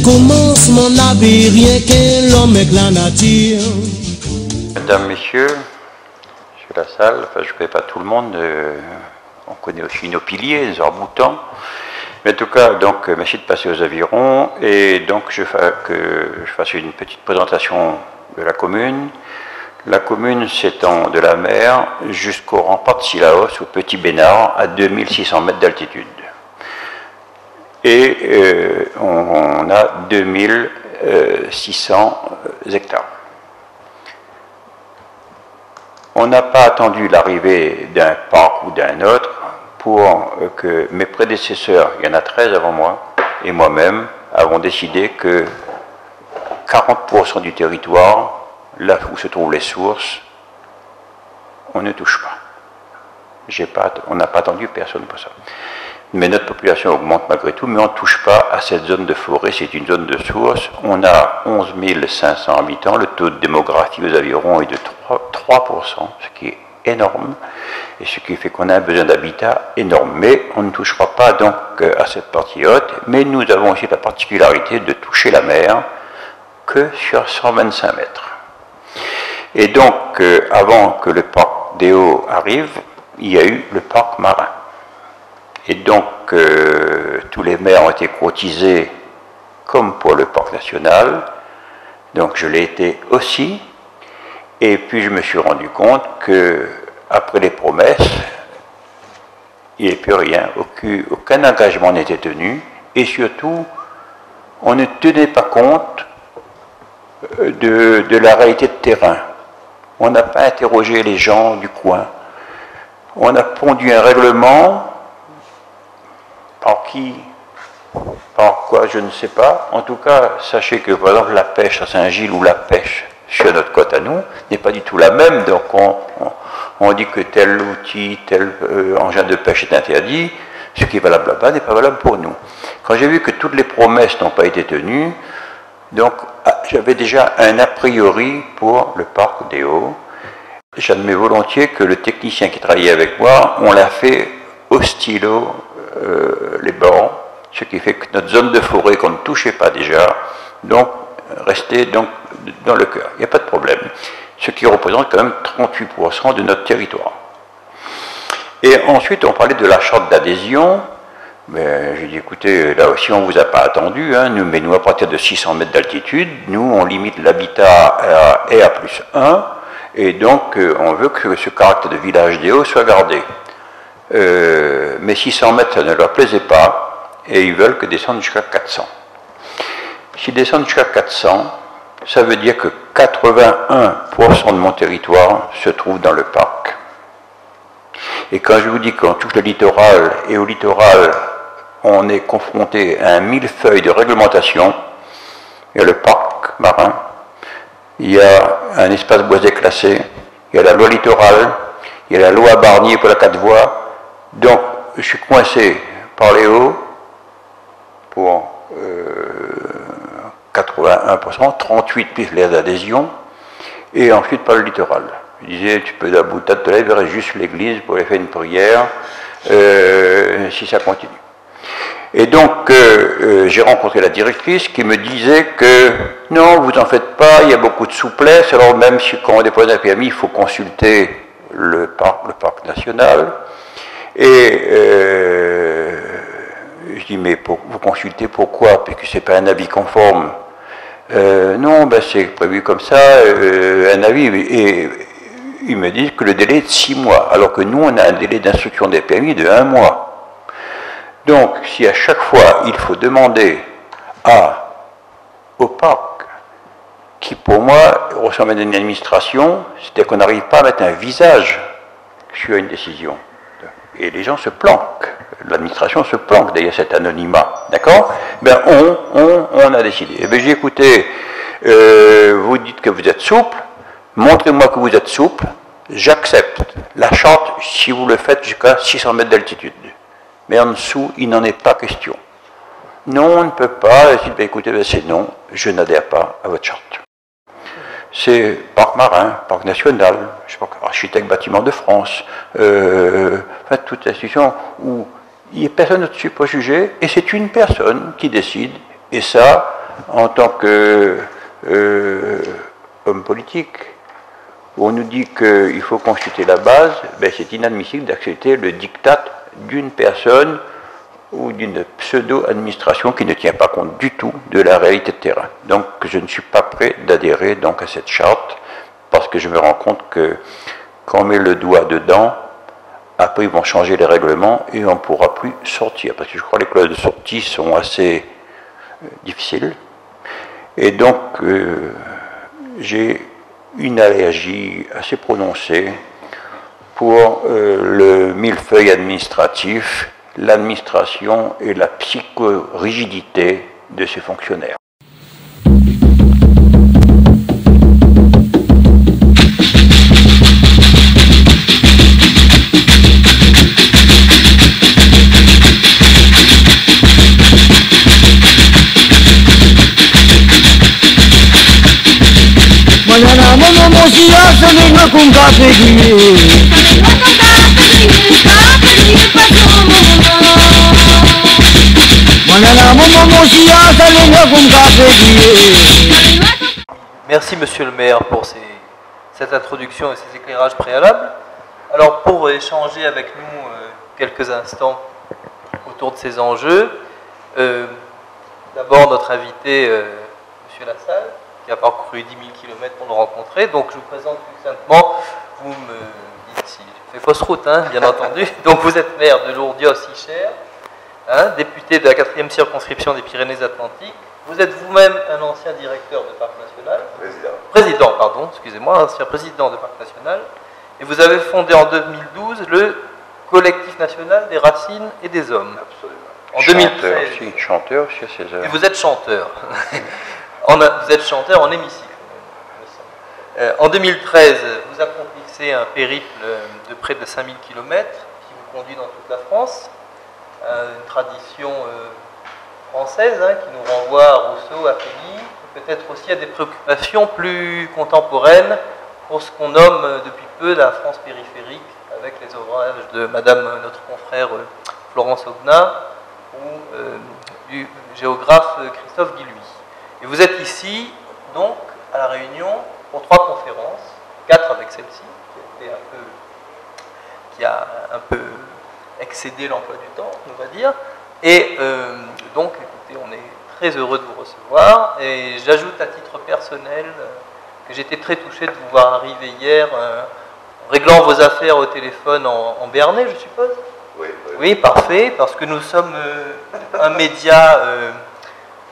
Commence mon avis, rien qu'un l'homme avec la nature. Mesdames, Messieurs, sur la salle, enfin je ne connais pas tout le monde, on connaît aussi nos piliers, nos arcs-boutants. Mais en tout cas, donc, merci de passer aux avirons et donc je fasse une petite présentation de la commune. La commune s'étend de la mer jusqu'au rempart de Sillaos, au Petit Bénard, à 2600 mètres d'altitude. Et on a 2600 hectares. On n'a pas attendu l'arrivée d'un parc ou d'un autre pour que mes prédécesseurs, il y en a 13 avant moi, et moi-même, avons décidé que 40% du territoire, là où se trouvent les sources, on ne touche pas. On n'a pas attendu personne pour ça. Mais notre population augmente malgré tout, mais on ne touche pas à cette zone de forêt, c'est une zone de source. On a 11 500 habitants, le taux de démographie aux avirons est de 3%, ce qui est énorme, et ce qui fait qu'on a un besoin d'habitat énorme. Mais on ne touchera pas donc à cette partie haute, mais nous avons aussi la particularité de toucher la mer que sur 125 mètres. Et donc, avant que le parc des Hauts arrive, il y a eu le parc marin. Et donc, tous les maires ont été cotisés comme pour le parc national. Donc, je l'ai été aussi. Et puis, je me suis rendu compte qu'après les promesses, il n'y avait plus rien. Aucun engagement n'était tenu. Et surtout, on ne tenait pas compte de la réalité de terrain. On n'a pas interrogé les gens du coin. On a pondu un règlement. Par qui? Par quoi? Je ne sais pas. En tout cas, sachez que, par exemple, la pêche à Saint-Gilles ou la pêche sur notre côte à nous n'est pas du tout la même. Donc, on dit que tel outil, tel engin de pêche est interdit. Ce qui est valable là-bas n'est pas valable pour nous. Quand j'ai vu que toutes les promesses n'ont pas été tenues, donc, j'avais déjà un a priori pour le parc des Hauts. J'admets volontiers que le technicien qui travaillait avec moi, on l'a fait au stylo, les bords, ce qui fait que notre zone de forêt qu'on ne touchait pas déjà, donc restait donc dans le cœur. Il n'y a pas de problème. Ce qui représente quand même 38% de notre territoire. Et ensuite, on parlait de la charte d'adhésion. Mais j'ai dit, écoutez, là aussi, on ne vous a pas attendu, hein, mais nous, à partir de 600 mètres d'altitude, nous, on limite l'habitat à RA+1, et donc, on veut que ce caractère de village des Hauts soit gardé. Mais 600 mètres, ça ne leur plaisait pas, et ils veulent que descendre jusqu'à 400. S'ils descendent jusqu'à 400, ça veut dire que 81% de mon territoire se trouve dans le parc. Et quand je vous dis qu'on touche le littoral, et au littoral, on est confronté à un millefeuille de réglementation, il y a le parc marin, il y a un espace boisé classé, il y a la loi littorale, il y a la loi Barnier pour la 4 voies. Donc, je suis coincé par les Hauts pour 81%, 38% plus les adhésions, et ensuite par le littoral. Je disais, tu peux de la boutade te lever juste l'église pour aller faire une prière, si ça continue. Et donc, j'ai rencontré la directrice qui me disait que non, vous en faites pas, il y a beaucoup de souplesse, alors même si quand on dépose un PMI, il faut consulter le parc national. Et je dis, mais vous consultez pourquoi? Parce que ce n'est pas un avis conforme. Non, ben c'est prévu comme ça, un avis, et ils me disent que le délai est de 6 mois, alors que nous, on a un délai d'instruction des permis de 1 mois. Donc, si à chaque fois, il faut demander au parc, qui pour moi ressemble à une administration, c'est-à-dire qu'on n'arrive pas à mettre un visage sur une décision. Et les gens se planquent. L'administration se planque derrière cet anonymat. D'accord? Ben, on a décidé. Eh bien, j'ai écouté, vous dites que vous êtes souple, montrez-moi que vous êtes souple, j'accepte la charte si vous le faites jusqu'à 600 mètres d'altitude. Mais en dessous, il n'en est pas question. Non, on ne peut pas. Ben, écoutez, ben, c'est non, je n'adhère pas à votre charte. C'est parc marin, parc national, je sais pas, architecte bâtiment de France, enfin, toute institution où il n'y a personne au-dessus pour juger, et c'est une personne qui décide, et ça, en tant que homme politique, où on nous dit qu'il faut consulter la base, ben c'est inadmissible d'accepter le diktat d'une personne ou d'une pseudo-administration qui ne tient pas compte du tout de la réalité de terrain. Donc je ne suis pas prêt d'adhérer donc à cette charte, parce que je me rends compte que quand on met le doigt dedans, après ils vont changer les règlements et on ne pourra plus sortir, parce que je crois que les clauses de sortie sont assez difficiles. Et donc j'ai une allergie assez prononcée pour le millefeuille administratif, l'administration et la psychorigidité de ces fonctionnaires. Manana momo mosia salinga kung kapegi. Merci Monsieur le maire pour cette introduction et ces éclairages préalables. Alors pour échanger avec nous quelques instants autour de ces enjeux, d'abord notre invité Monsieur Lassalle, qui a parcouru 10 000 km pour nous rencontrer. Donc je vous présente succinctement, vous me dites si j'ai fait fausse route, hein, bien entendu. Donc vous êtes maire de Lourdios-Icher, hein, député de la 4e circonscription des Pyrénées-Atlantiques. Vous êtes vous-même un ancien directeur de Parc National. Président, pardon, excusez-moi, ancien président de Parc National. Et vous avez fondé en 2012 le Collectif national des racines et des hommes. Absolument. En 2013. Aussi, chanteur chez César. Et vous êtes chanteur. Vous êtes chanteur en hémicycle. En 2013, vous accomplissez un périple de près de 5000 km qui vous conduit dans toute la France. Une tradition française hein, qui nous renvoie à Rousseau, à Fély, peut-être aussi à des préoccupations plus contemporaines pour ce qu'on nomme depuis peu la France périphérique, avec les ouvrages de Madame, notre confrère Florence Aubenas, ou du géographe Christophe Guilluy. Et vous êtes ici, donc, à La Réunion, pour 3 conférences, 4 avec celle-ci, qui a un peu excédé l'emploi du temps, on va dire. Et donc, écoutez, on est très heureux de vous recevoir. Et j'ajoute à titre personnel que j'étais très touché de vous voir arriver hier, réglant vos affaires au téléphone en béarnais, je suppose. Oui, oui, parfait, parce que nous sommes un média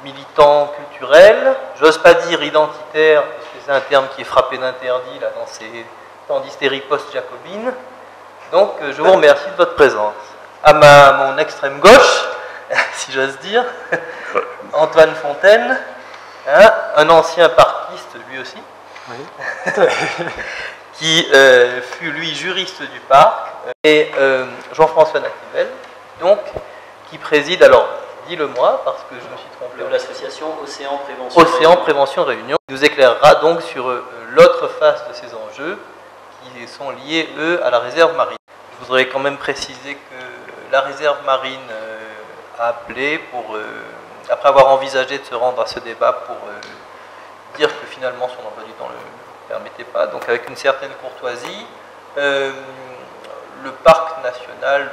militant culturel, j'ose pas dire identitaire, parce que c'est un terme qui est frappé d'interdit là, dans ces temps d'hystérie post-jacobine. Donc je vous remercie de votre présence. À mon extrême gauche, si j'ose dire, Antoine Fontaine, hein, un ancien parquiste lui aussi, oui. Qui fut lui juriste du parc, et Jean-François Naquivel, donc, qui préside, alors dis-le-moi parce que je me suis trompé, de l'association Océan Prévention. Océan Prévention Réunion, qui nous éclairera donc sur l'autre face de ces enjeux qui sont liés, eux, à la réserve marine. Je voudrais quand même préciser que la réserve marine a appelé pour, après avoir envisagé de se rendre à ce débat, pour dire que finalement son emploi du temps ne le permettait pas, donc avec une certaine courtoisie, le parc national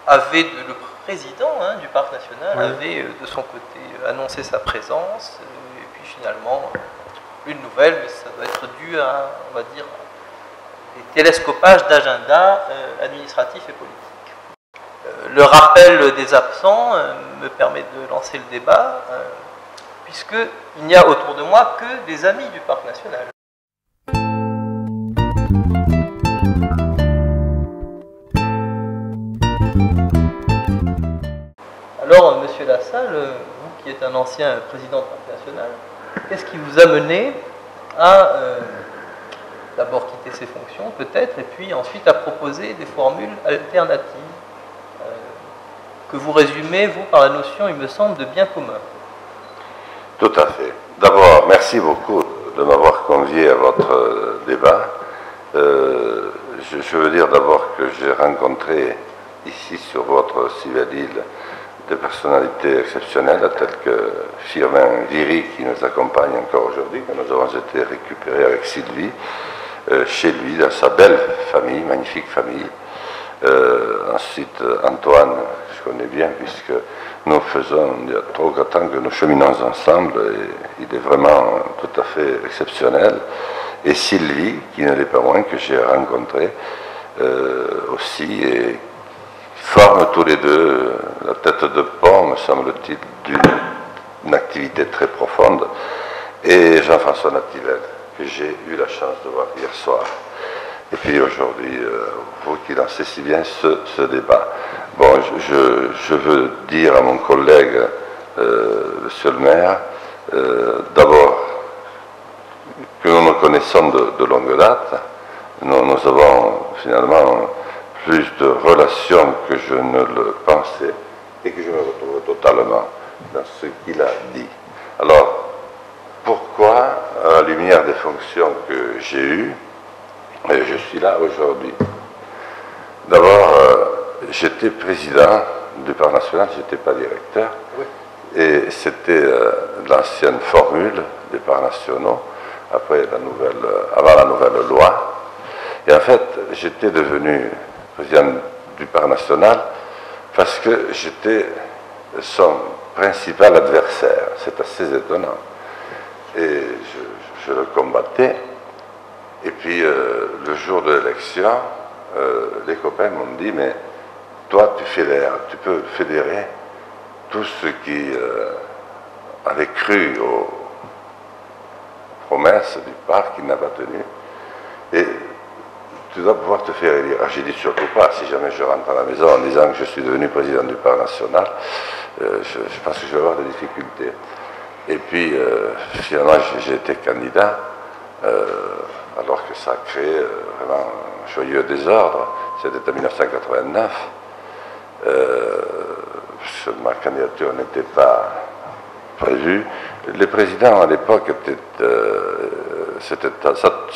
le président du Parc National avait de son côté annoncé sa présence, et puis finalement, une nouvelle, mais ça doit être dû à, on va dire, des télescopages d'agenda administratifs et politiques. Le rappel des absents me permet de lancer le débat, puisqu'il n'y a autour de moi que des amis du Parc National. Alors, Monsieur Lassalle, vous qui êtes un ancien président du Parc National, qu'est-ce qui vous a mené à d'abord quitter ses fonctions, peut-être, et puis ensuite à proposer des formules alternatives que vous résumez, vous, par la notion, il me semble, de bien commun? Tout à fait. D'abord, merci beaucoup de m'avoir convié à votre débat. Je veux dire d'abord que j'ai rencontré ici, sur votre si belle île, des personnalités exceptionnelles, telles que Firmin Viry, qui nous accompagne encore aujourd'hui, que nous avons été récupérés avec Sylvie, chez lui, dans sa belle famille, magnifique famille. Ensuite, Antoine, que je connais bien, puisque nous faisons, il y a 3 ou 4 ans que nous cheminons ensemble, et il est vraiment tout à fait exceptionnel. Et Sylvie, qui ne l'est pas moins, que j'ai rencontré aussi, et forment tous les deux la tête de pont, me semble-t-il, d'une activité très profonde, et Jean-François Nativel, que j'ai eu la chance de voir hier soir. Et puis aujourd'hui, vous qui lancez si bien ce débat. Bon, je veux dire à mon collègue, monsieur le maire, d'abord que nous nous connaissons de longue date. Nous avons finalement plus de relations que je ne le pensais, et que je me retrouve totalement dans ce qu'il a dit. Alors, pourquoi, à la lumière des fonctions que j'ai eues, je suis là aujourd'hui? D'abord, j'étais président du Parc National, je n'étais pas directeur, et c'était l'ancienne formule des Parcs Nationaux, avant la nouvelle loi. Et en fait, j'étais devenu président du Parc National parce que j'étais son principal adversaire. C'est assez étonnant. Et je le combattais. Et puis, le jour de l'élection, les copains m'ont dit, mais toi, tu peux fédérer tous ceux qui avaient cru aux promesses du parc qu'il n'a pas tenu. Et tu dois pouvoir te faire élire. J'ai dit surtout pas, si jamais je rentre à la maison en disant que je suis devenu président du Parc National, je pense que je vais avoir des difficultés. Et puis, finalement, j'ai été candidat, alors que ça a créé vraiment un joyeux désordre. C'était en 1989. Ma candidature n'était pas prévue. Les présidents à l'époque étaient, ça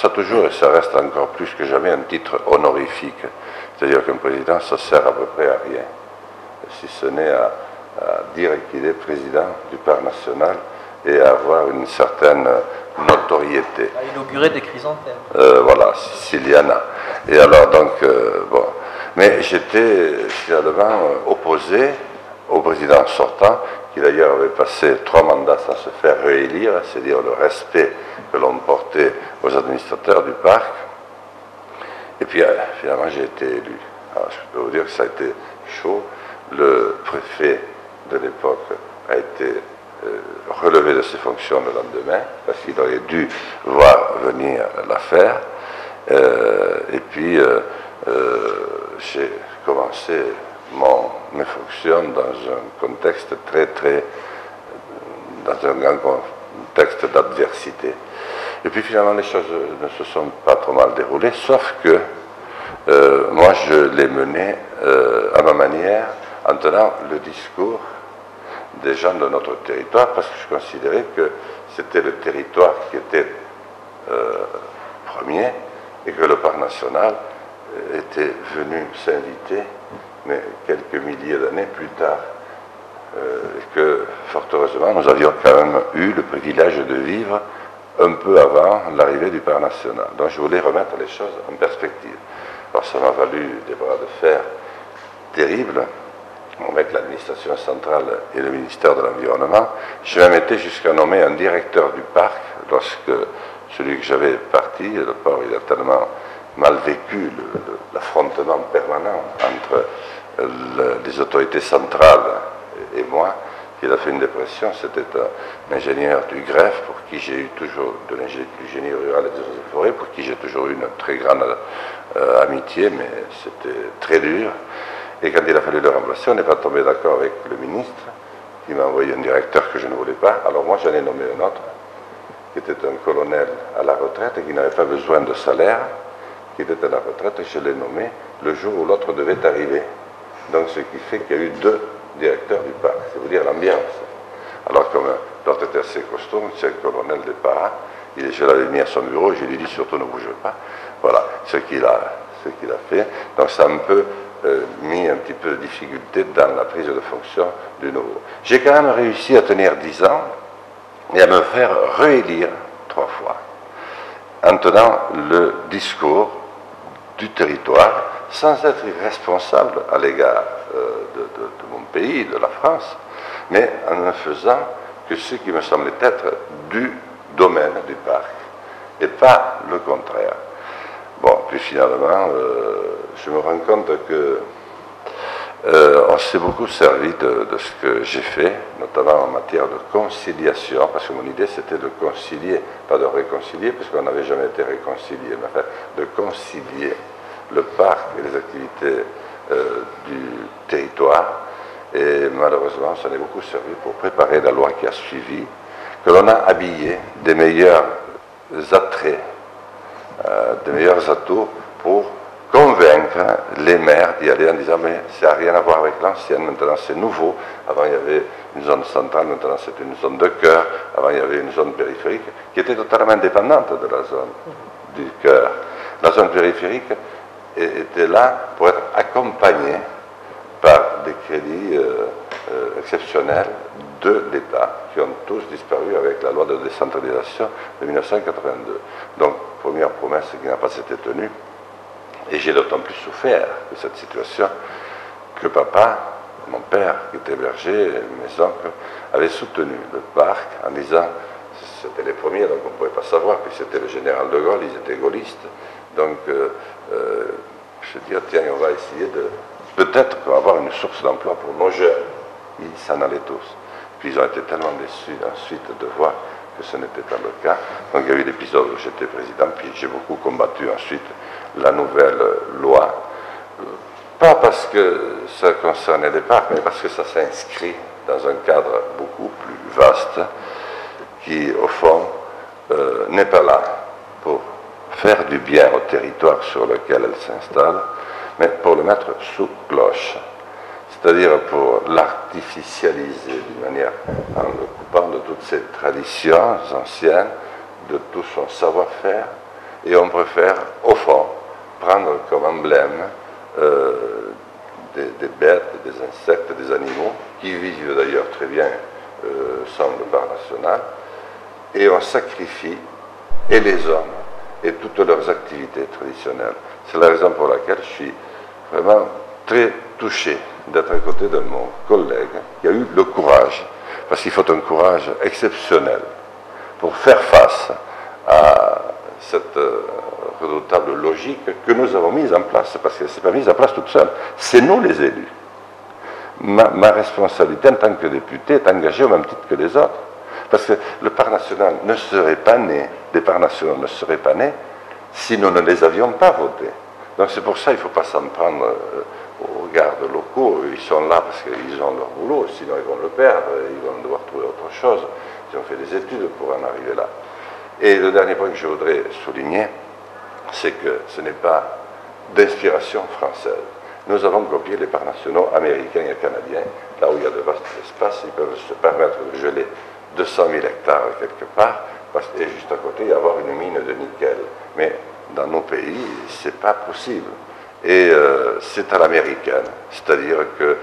a toujours et ça reste encore plus que jamais un titre honorifique. C'est-à-dire qu'un président, ça sert à peu près à rien, si ce n'est à dire qu'il est président du Parc National et à avoir une certaine notoriété. À inaugurer des chrysanthèmes. Voilà, s'il y en a. Et alors donc, bon. Mais j'étais finalement opposé au président sortant, qui d'ailleurs avait passé 3 mandats sans se faire réélire, c'est-à-dire le respect que l'on portait aux administrateurs du parc. Et puis finalement j'ai été élu. Alors je peux vous dire que ça a été chaud. Le préfet de l'époque a été relevé de ses fonctions le lendemain, parce qu'il aurait dû voir venir l'affaire. Et puis j'ai commencé mes fonctions dans un contexte dans un grand contexte d'adversité. Et puis finalement les choses ne se sont pas trop mal déroulées, sauf que moi je l'ai mené à ma manière, en tenant le discours des gens de notre territoire, parce que je considérais que c'était le territoire qui était premier, et que le Parc National était venu s'inviter, mais quelques milliers d'années plus tard, et que fort heureusement nous avions quand même eu le privilège de vivre un peu avant l'arrivée du Parc National. Donc je voulais remettre les choses en perspective. Alors ça m'a valu des bras de fer terrible avec l'administration centrale et le ministère de l'Environnement. Je même été jusqu'à nommer un directeur du parc lorsque celui que j'avais parti, le port, il a tellement mal vécu l'affrontement permanent entre les autorités centrales et moi, qu'il a fait une dépression. C'était un ingénieur du greffe pour qui j'ai eu toujours, de l'ingénierie rurale et des eaux et forêts, pour qui j'ai toujours eu une très grande amitié, mais c'était très dur. Et quand il a fallu le remplacer, on n'est pas tombé d'accord avec le ministre, qui m'a envoyé un directeur que je ne voulais pas. Alors moi, j'en ai nommé un autre, qui était un colonel à la retraite et qui n'avait pas besoin de salaire, qui était à la retraite, et je l'ai nommé le jour où l'autre devait arriver. Donc ce qui fait qu'il y a eu 2 directeurs du parc, c'est vous dire l'ambiance. Alors comme l'autre était assez costaud, c'est un colonel des paras, je l'avais mis à son bureau, je lui ai dit surtout ne bougez pas. Voilà ce qu'il a fait. Donc ça a un peu mis un petit peu de difficulté dans la prise de fonction du nouveau. J'ai quand même réussi à tenir 10 ans et à me faire réélire 3 fois, en tenant le discours du territoire, sans être irresponsable à l'égard de mon pays, de la France, mais en ne faisant que ce qui me semblait être du domaine du parc, et pas le contraire. Bon, puis finalement, je me rends compte que on s'est beaucoup servi de ce que j'ai fait, notamment en matière de conciliation, parce que mon idée c'était de concilier, pas de réconcilier, parce qu'on n'avait jamais été réconcilié, mais enfin de concilier le parc et les activités du territoire. Et malheureusement, ça n'a beaucoup servi pour préparer la loi qui a suivi, que l'on a habillé des meilleurs attraits, des meilleurs atouts pour convaincre les maires d'y aller en disant mais ça n'a rien à voir avec l'ancienne, maintenant c'est nouveau. Avant il y avait une zone centrale, maintenant c'est une zone de cœur, avant il y avait une zone périphérique qui était totalement indépendante de la zone du cœur. La zone périphérique était là pour être accompagnée par des crédits exceptionnels de l'État qui ont tous disparu avec la loi de décentralisation de 1982. Donc, première promesse qui n'a pas été tenue, et j'ai d'autant plus souffert de cette situation que papa, mon père qui était berger, mes oncles, avaient soutenu le parc en disant, c'était les premiers, donc on ne pouvait pas savoir, puis c'était le général de Gaulle, ils étaient gaullistes, donc je dis, tiens, on va essayer de, peut-être avoir une source d'emploi pour nos jeunes. Ils s'en allaient tous. Puis ils ont été tellement déçus ensuite de voir que ce n'était pas le cas. Donc il y a eu l'épisode où j'étais président, puis j'ai beaucoup combattu ensuite la nouvelle loi. Pas parce que ça concernait les parcs, mais parce que ça s'inscrit dans un cadre beaucoup plus vaste qui, au fond, n'est pas là pour faire du bien au territoire sur lequel elle s'installe, mais pour le mettre sous cloche, c'est-à-dire pour l'artificialiser d'une manière en le coupant de toutes ses traditions anciennes, de tout son savoir-faire, et on préfère, au fond, prendre comme emblème des bêtes, des insectes, des animaux, qui vivent d'ailleurs très bien sans le parc national, et on sacrifie et les hommes et toutes leurs activités traditionnelles. C'est la raison pour laquelle je suis vraiment très touché d'être à côté de mon collègue qui a eu le courage, parce qu'il faut un courage exceptionnel pour faire face à cette redoutable logique que nous avons mise en place, parce qu'elle ne s'est pas mise en place toute seule. C'est nous les élus. Ma responsabilité en tant que député est engagée au même titre que les autres. Parce que le parc national ne serait pas né, les parcs nationaux ne seraient pas nés si nous ne les avions pas votés. Donc c'est pour ça qu'il ne faut pas s'en prendre aux gardes locaux. Ils sont là parce qu'ils ont leur boulot, sinon ils vont le perdre, ils vont devoir trouver autre chose. Ils ont fait des études pour en arriver là. Et le dernier point que je voudrais souligner, c'est que ce n'est pas d'inspiration française. Nous avons copié les parcs nationaux américains et canadiens, là où il y a de vastes espaces, ils peuvent se permettre de geler 200 000 hectares quelque part, et juste à côté y avoir une mine de nickel. Mais dans nos pays, ce n'est pas possible. Et c'est à l'américaine, c'est-à-dire que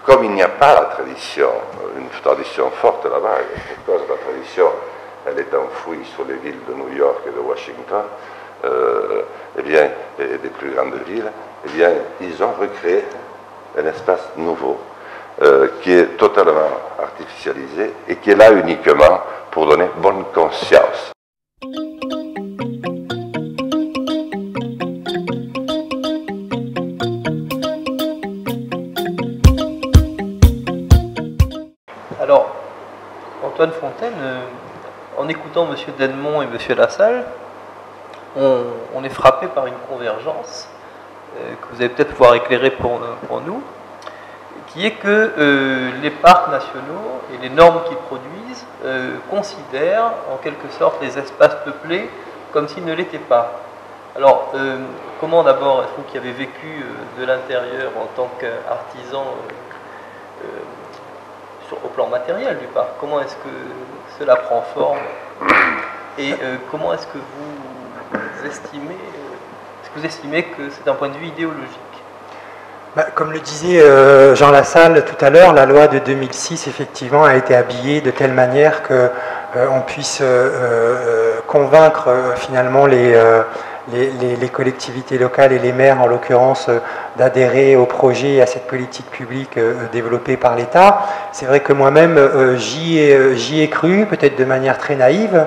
comme il n'y a pas la tradition, une tradition forte là-bas, pour cause de la tradition, elle est enfouie sur les villes de New York et de Washington, eh bien, et des plus grandes villes, eh bien, ils ont recréé un espace nouveau qui est totalement artificialisé et qui est là uniquement pour donner bonne conscience. Alors, Antoine Fontaine, en écoutant M. Denmont et M. Lassalle, on est frappé par une convergence que vous allez peut-être pouvoir éclairer pour nous, qui est que les parcs nationaux et les normes qu'ils produisent considèrent en quelque sorte les espaces peuplés comme s'ils ne l'étaient pas. Alors, comment d'abord, est-ce vous qui avez vécu de l'intérieur en tant qu'artisan au plan matériel du parc, comment est-ce que cela prend forme et comment est-ce que vous estimez que c'est un point de vue idéologique? Comme le disait Jean Lassalle tout à l'heure, la loi de 2006 effectivement a été habillée de telle manière qu'on puisse convaincre finalement les collectivités locales et les maires en l'occurrence d'adhérer au projet et à cette politique publique développée par l'État. C'est vrai que moi-même j'y ai cru, peut-être de manière très naïve,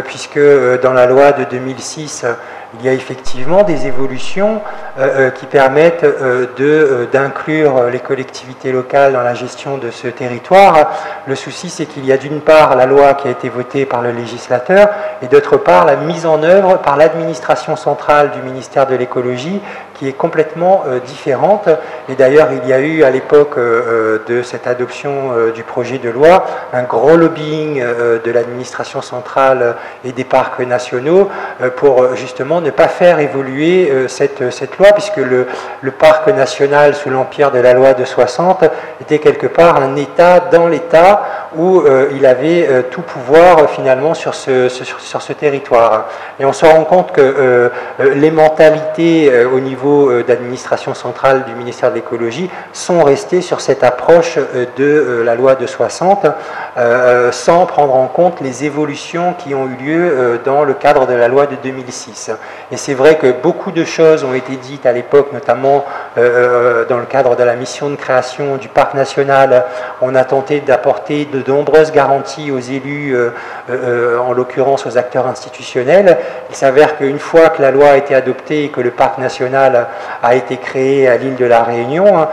puisque dans la loi de 2006 il y a effectivement des évolutions qui permettent d'inclure les collectivités locales dans la gestion de ce territoire. Le souci, c'est qu'il y a d'une part la loi qui a été votée par le législateur et d'autre part la mise en œuvre par l'administration centrale du ministère de l'écologie qui est complètement différente. Et d'ailleurs, il y a eu à l'époque de cette adoption du projet de loi un gros lobbying de l'administration centrale et des parcs nationaux pour justement ne pas faire évoluer cette loi, puisque le parc national sous l'empire de la loi de 60 était quelque part un État dans l'État où il avait tout pouvoir finalement sur ce territoire. Et on se rend compte que les mentalités au niveau d'administration centrale du ministère de l'écologie sont restées sur cette approche de la loi de 60 sans prendre en compte les évolutions qui ont eu lieu dans le cadre de la loi de 2006. Et c'est vrai que beaucoup de choses ont été dites à l'époque, notamment dans le cadre de la mission de création du parc national. On a tenté d'apporter de nombreuses garanties aux élus, en l'occurrence aux acteurs institutionnels. Il s'avère qu'une fois que la loi a été adoptée et que le parc national a été créé à l'île de la Réunion,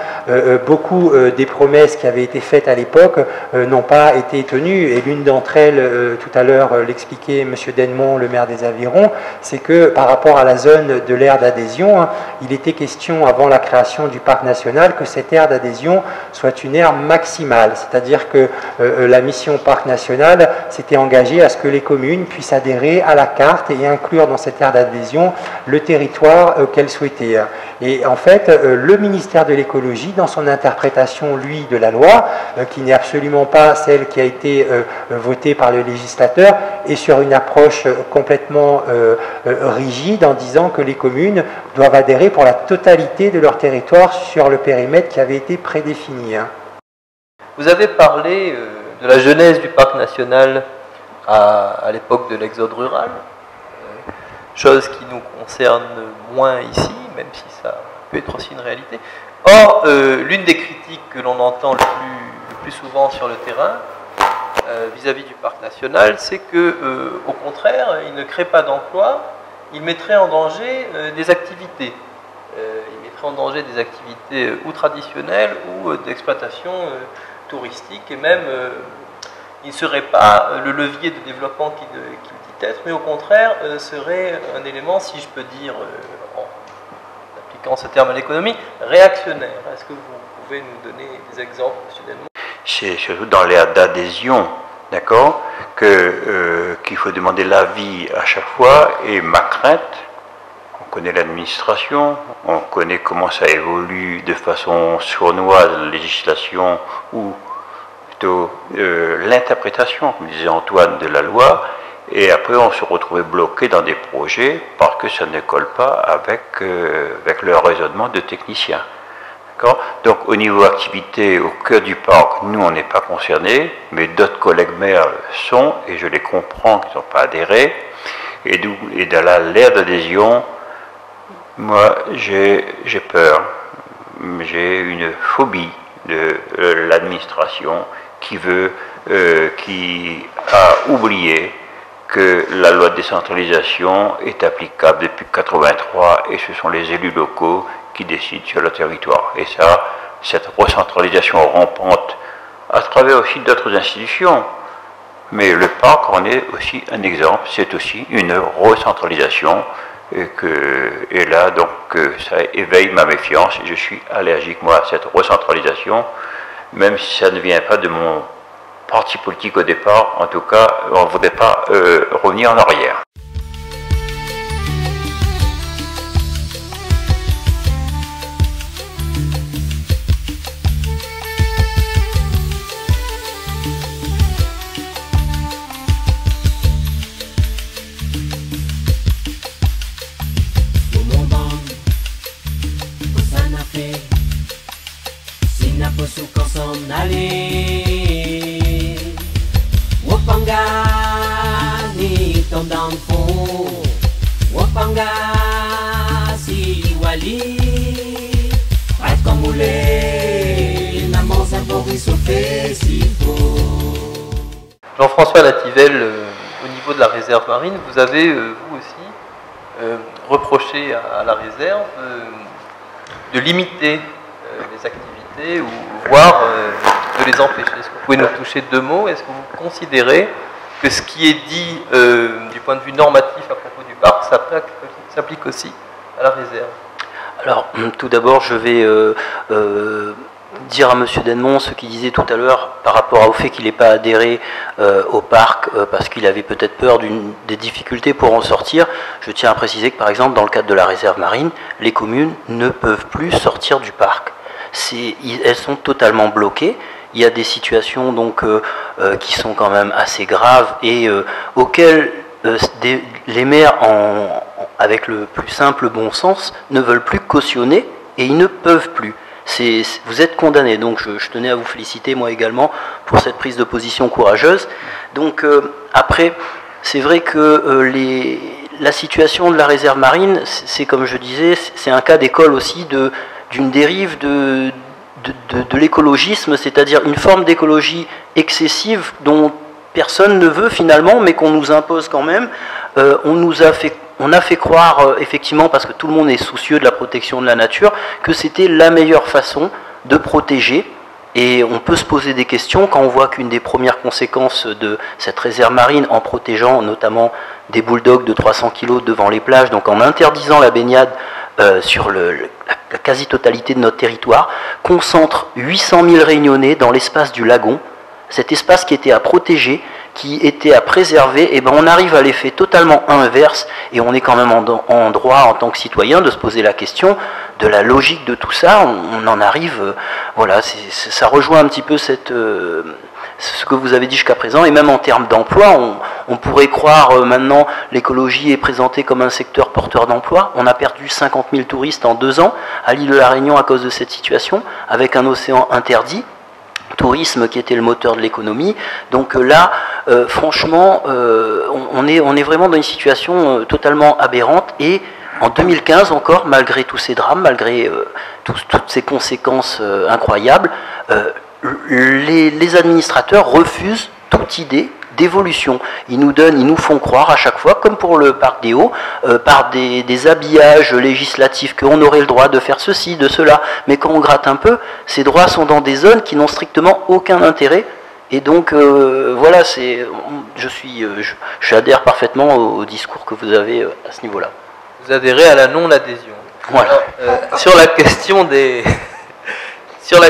beaucoup des promesses qui avaient été faites à l'époque n'ont pas été tenues. Et l'une d'entre elles, tout à l'heure l'expliquait M. Denmont, le maire des Avirons, c'est que par rapport à la zone de l'aire d'adhésion, il était question avant la création du parc national que cette aire d'adhésion soit une aire maximale. C'est-à-dire que la mission parc national s'était engagée à ce que les communes puissent adhérer à la carte et inclure dans cette aire d'adhésion le territoire qu'elles souhaitaient. Et en fait, le ministère de l'écologie, dans son interprétation, lui, de la loi, qui n'est absolument pas celle qui a été votée par le législateur, est sur une approche complètement rigide en disant que les communes doivent adhérer pour la totalité de leur territoire sur le périmètre qui avait été prédéfini. Vous avez parlé de la genèse du parc national à l'époque de l'exode rural, chose qui nous concerne moins ici, même si ça peut être aussi une réalité. Or, l'une des critiques que l'on entend le plus souvent sur le terrain vis-à-vis du parc national, c'est que, au contraire, il ne crée pas d'emplois, il mettrait en danger des activités. Il mettrait en danger des activités ou traditionnelles ou d'exploitation touristique, et même il ne serait pas le levier de développement qu'il dit être, mais au contraire serait un élément, si je peux dire, en appliquant ce terme à l'économie, réactionnaire. Est-ce que vous pouvez nous donner des exemples, M. Denmont? C'est surtout dans l'aire d'adhésion, d'accord, qu'il faut demander l'avis à chaque fois, et ma crainte, on connaît l'administration, on connaît comment ça évolue de façon sournoise, la législation, ou plutôt l'interprétation, comme disait Antoine, de la loi, et après on se retrouvait bloqué dans des projets parce que ça ne colle pas avec le raisonnement de techniciens. Donc au niveau activité, au cœur du parc, nous on n'est pas concernés, mais d'autres collègues maires sont, et je les comprends qu'ils n'ont pas adhéré, et dans l'aire d'adhésion, Moi, j'ai peur. J'ai une phobie de l'administration qui a oublié que la loi de décentralisation est applicable depuis 1983 et ce sont les élus locaux qui décident sur le territoire. Et ça, cette recentralisation rampante à travers aussi d'autres institutions. Mais le parc en est aussi un exemple, c'est aussi une recentralisation et là, donc, ça éveille ma méfiance et je suis allergique, moi, à cette recentralisation, même si ça ne vient pas de mon parti politique au départ, en tout cas, on ne voudrait pas revenir en arrière. Jean-François Lativelle, au niveau de la réserve marine, vous avez, vous aussi, reproché à la réserve de limiter les activités ou voire de les empêcher. Est-ce que vous pouvez nous toucher deux mots? Est-ce que vous considérez que ce qui est dit du point de vue normatif à propos du parc s'applique aussi à la réserve? Alors, tout d'abord, je vais dire à M. Denmont ce qu'il disait tout à l'heure par rapport au fait qu'il n'ait pas adhéré au parc parce qu'il avait peut-être peur des difficultés pour en sortir. Je tiens à préciser que, par exemple, dans le cadre de la réserve marine, les communes ne peuvent plus sortir du parc. Elles sont totalement bloquées. Il y a des situations donc, qui sont quand même assez graves et auxquelles les maires, avec le plus simple bon sens, ne veulent plus cautionner et ils ne peuvent plus. Vous êtes condamnés, donc je tenais à vous féliciter moi également pour cette prise de position courageuse. Donc après, c'est vrai que la situation de la réserve marine, c'est comme je disais, c'est un cas d'école aussi d'une dérive de l'écologisme, c'est-à-dire une forme d'écologie excessive dont personne ne veut finalement, mais qu'on nous impose quand même. On a fait croire, effectivement, parce que tout le monde est soucieux de la protection de la nature, que c'était la meilleure façon de protéger. Et on peut se poser des questions quand on voit qu'une des premières conséquences de cette réserve marine, en protégeant notamment des bulldogs de 300 kg devant les plages, donc en interdisant la baignade sur la quasi-totalité de notre territoire, concentre 800 000 Réunionnais dans l'espace du lagon. Cet espace qui était à protéger, qui était à préserver, et ben on arrive à l'effet totalement inverse, et on est quand même en droit, en tant que citoyen, de se poser la question de la logique de tout ça. On en arrive, voilà, ça rejoint un petit peu ce que vous avez dit jusqu'à présent, et même en termes d'emploi, on pourrait croire maintenant l'écologie est présentée comme un secteur porteur d'emploi. On a perdu 50 000 touristes en 2 ans à l'île de la Réunion à cause de cette situation, avec un océan interdit. Tourisme qui était le moteur de l'économie. Donc là, franchement, on est vraiment dans une situation totalement aberrante. Et en 2015 encore, malgré tous ces drames, malgré toutes ces conséquences incroyables, les administrateurs refusent toute idée d'évolution. Ils nous font croire à chaque fois, comme pour le parc des Hauts, par des habillages législatifs, qu'on aurait le droit de faire ceci, de cela. Mais quand on gratte un peu, ces droits sont dans des zones qui n'ont strictement aucun intérêt. Et donc, voilà, j'adhère parfaitement au discours que vous avez à ce niveau-là. Vous adhérez à la non-adhésion. Voilà. Alors, sur la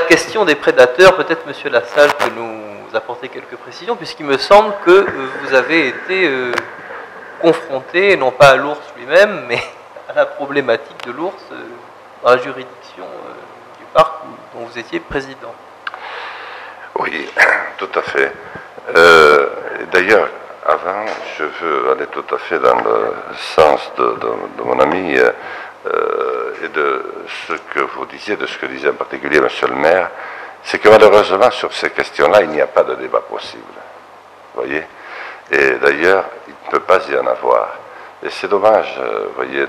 question des prédateurs, peut-être, Monsieur Lassalle, peut nous apporter quelques précisions, puisqu'il me semble que vous avez été confronté, non pas à l'ours lui-même, mais à la problématique de l'ours dans la juridiction du parc dont vous étiez président. Oui, tout à fait. D'ailleurs, avant, je veux aller tout à fait dans le sens de mon ami et de ce que vous disiez, de ce que disait en particulier Monsieur le maire, c'est que malheureusement, sur ces questions-là, il n'y a pas de débat possible. Vous voyez? Et d'ailleurs, il ne peut pas y en avoir. Et c'est dommage, vous voyez,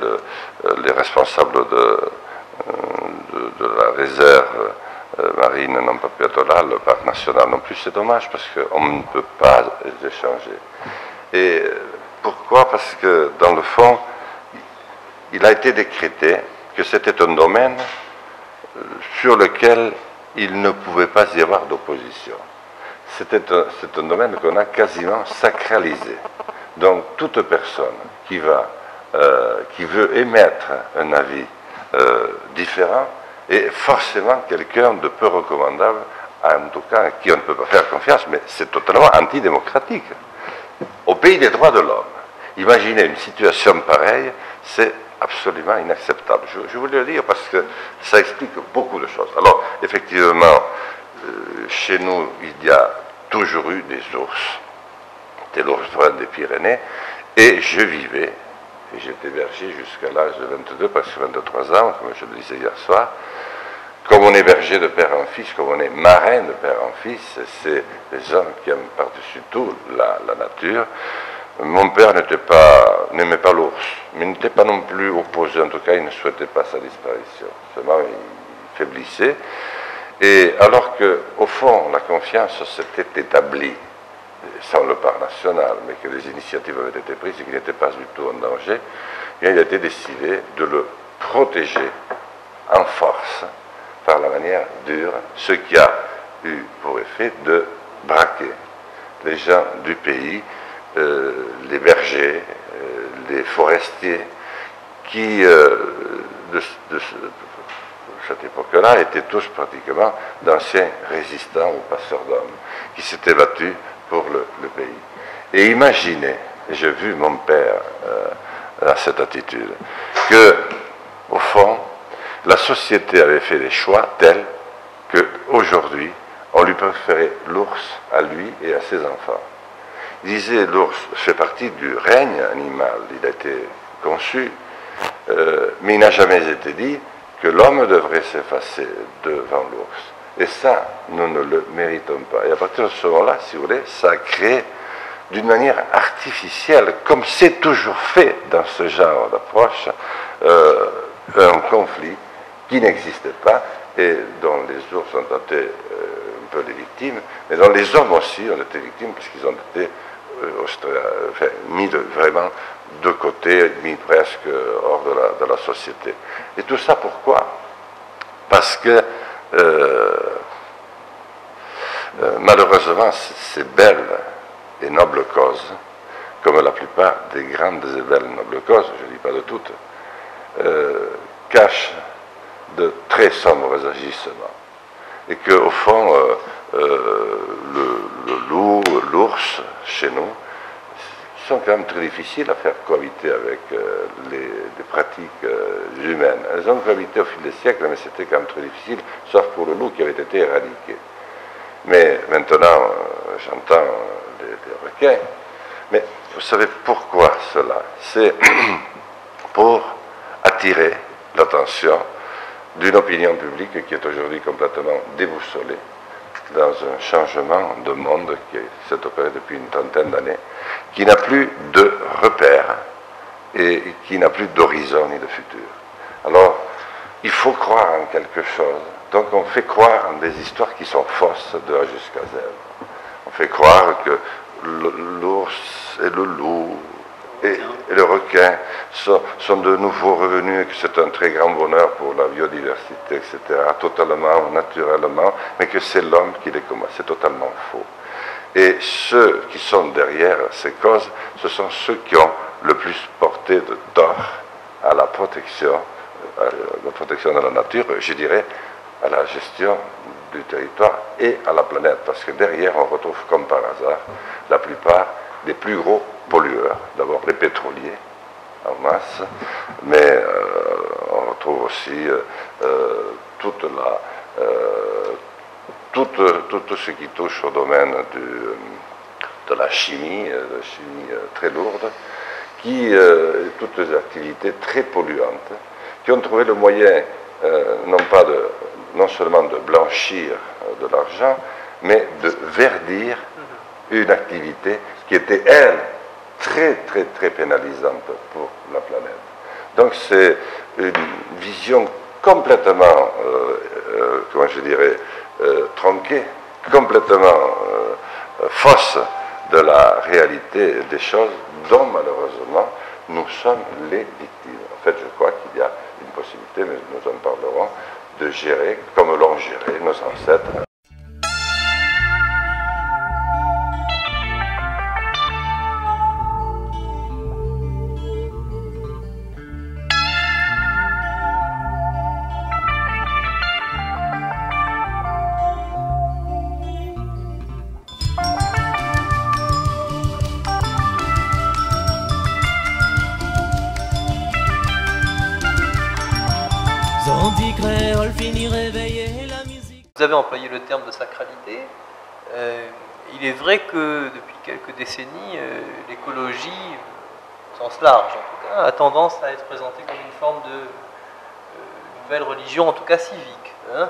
les responsables de la réserve marine n'ont pas pu être là, le parc national non plus, c'est dommage parce qu'on ne peut pas échanger. Et pourquoi? Parce que dans le fond, il a été décrété que c'était un domaine sur lequel il ne pouvait pas y avoir d'opposition. C'est un domaine qu'on a quasiment sacralisé. Donc toute personne qui veut émettre un avis différent est forcément quelqu'un de peu recommandable, en tout cas à qui on ne peut pas faire confiance, mais c'est totalement antidémocratique. Au pays des droits de l'homme, imaginez une situation pareille, c'est absolument inacceptable. Je voulais le dire parce que ça explique beaucoup de choses. Alors, effectivement, chez nous, il y a toujours eu des ours, des ours des Pyrénées, et je vivais, et j'étais berger jusqu'à l'âge de 22, presque 23 ans, comme je le disais hier soir. Comme on est berger de père en fils, comme on est marin de père en fils, c'est des hommes qui aiment par-dessus tout la nature. Mon père n'aimait pas l'ours, mais n'était pas non plus opposé, en tout cas il ne souhaitait pas sa disparition. Seulement il faiblissait. Et alors qu'au fond, la confiance s'était établie, sans le parc national, mais que les initiatives avaient été prises et qu'il n'était pas du tout en danger, il a été décidé de le protéger en force, par la manière dure, ce qui a eu pour effet de braquer les gens du pays, les bergers, les forestiers, qui, de cette époque-là, étaient tous pratiquement d'anciens résistants ou passeurs d'hommes, qui s'étaient battus pour le pays. Et imaginez, j'ai vu mon père à cette attitude, que, au fond, la société avait fait des choix tels qu'aujourd'hui, on lui préférait l'ours à lui et à ses enfants. Il disait, l'ours fait partie du règne animal, il a été conçu, mais il n'a jamais été dit que l'homme devrait s'effacer devant l'ours. Et ça, nous ne le méritons pas. Et à partir de ce moment-là, si vous voulez, ça a créé d'une manière artificielle, comme c'est toujours fait dans ce genre d'approche, un conflit qui n'existait pas et dont les ours ont été un peu les victimes, mais dont les hommes aussi ont été victimes parce qu'ils ont été mis vraiment de côté, mis presque hors de la société. Et tout ça pourquoi? Parce que malheureusement ces belles et nobles causes, comme la plupart des grandes et belles nobles causes, je ne dis pas de toutes, cachent de très sombres agissements. Et qu'au fond, le loup, l'ours, chez nous, sont quand même très difficiles à faire cohabiter avec les pratiques humaines. Elles ont cohabité au fil des siècles, mais c'était quand même très difficile, sauf pour le loup qui avait été éradiqué. Mais maintenant, j'entends des requins. Mais vous savez pourquoi cela? C'est pour attirer l'attention d'une opinion publique qui est aujourd'hui complètement déboussolée dans un changement de monde qui s'est opéré depuis une trentaine d'années, qui n'a plus de repères et qui n'a plus d'horizon ni de futur. Alors, il faut croire en quelque chose. Donc on fait croire en des histoires qui sont fausses de A jusqu'à Z. On fait croire que l'ours et le loup et le requin sont de nouveau revenus et que c'est un très grand bonheur pour la biodiversité, etc., totalement, naturellement, mais que c'est l'homme qui les combat. C'est totalement faux. Et ceux qui sont derrière ces causes, ce sont ceux qui ont le plus porté de tort à la protection de la nature, je dirais, à la gestion du territoire et à la planète, parce que derrière, on retrouve comme par hasard la plupart des plus gros pollueurs. D'abord les pétroliers en masse, mais on retrouve aussi tout ce qui touche au domaine de la chimie très lourde, toutes les activités très polluantes, qui ont trouvé le moyen non seulement de blanchir de l'argent, mais de verdir une activité qui était, elle, très, très, très pénalisante pour la planète. Donc c'est une vision complètement, comment je dirais, tronquée, complètement fausse de la réalité des choses dont malheureusement nous sommes les victimes. En fait, je crois qu'il y a une possibilité, mais nous en parlerons, de gérer comme l'ont géré nos ancêtres. Vous avez employé le terme de sacralité. Il est vrai que depuis quelques décennies, l'écologie, au sens large en tout cas, a tendance à être présentée comme une forme de nouvelle religion, en tout cas civique. Hein,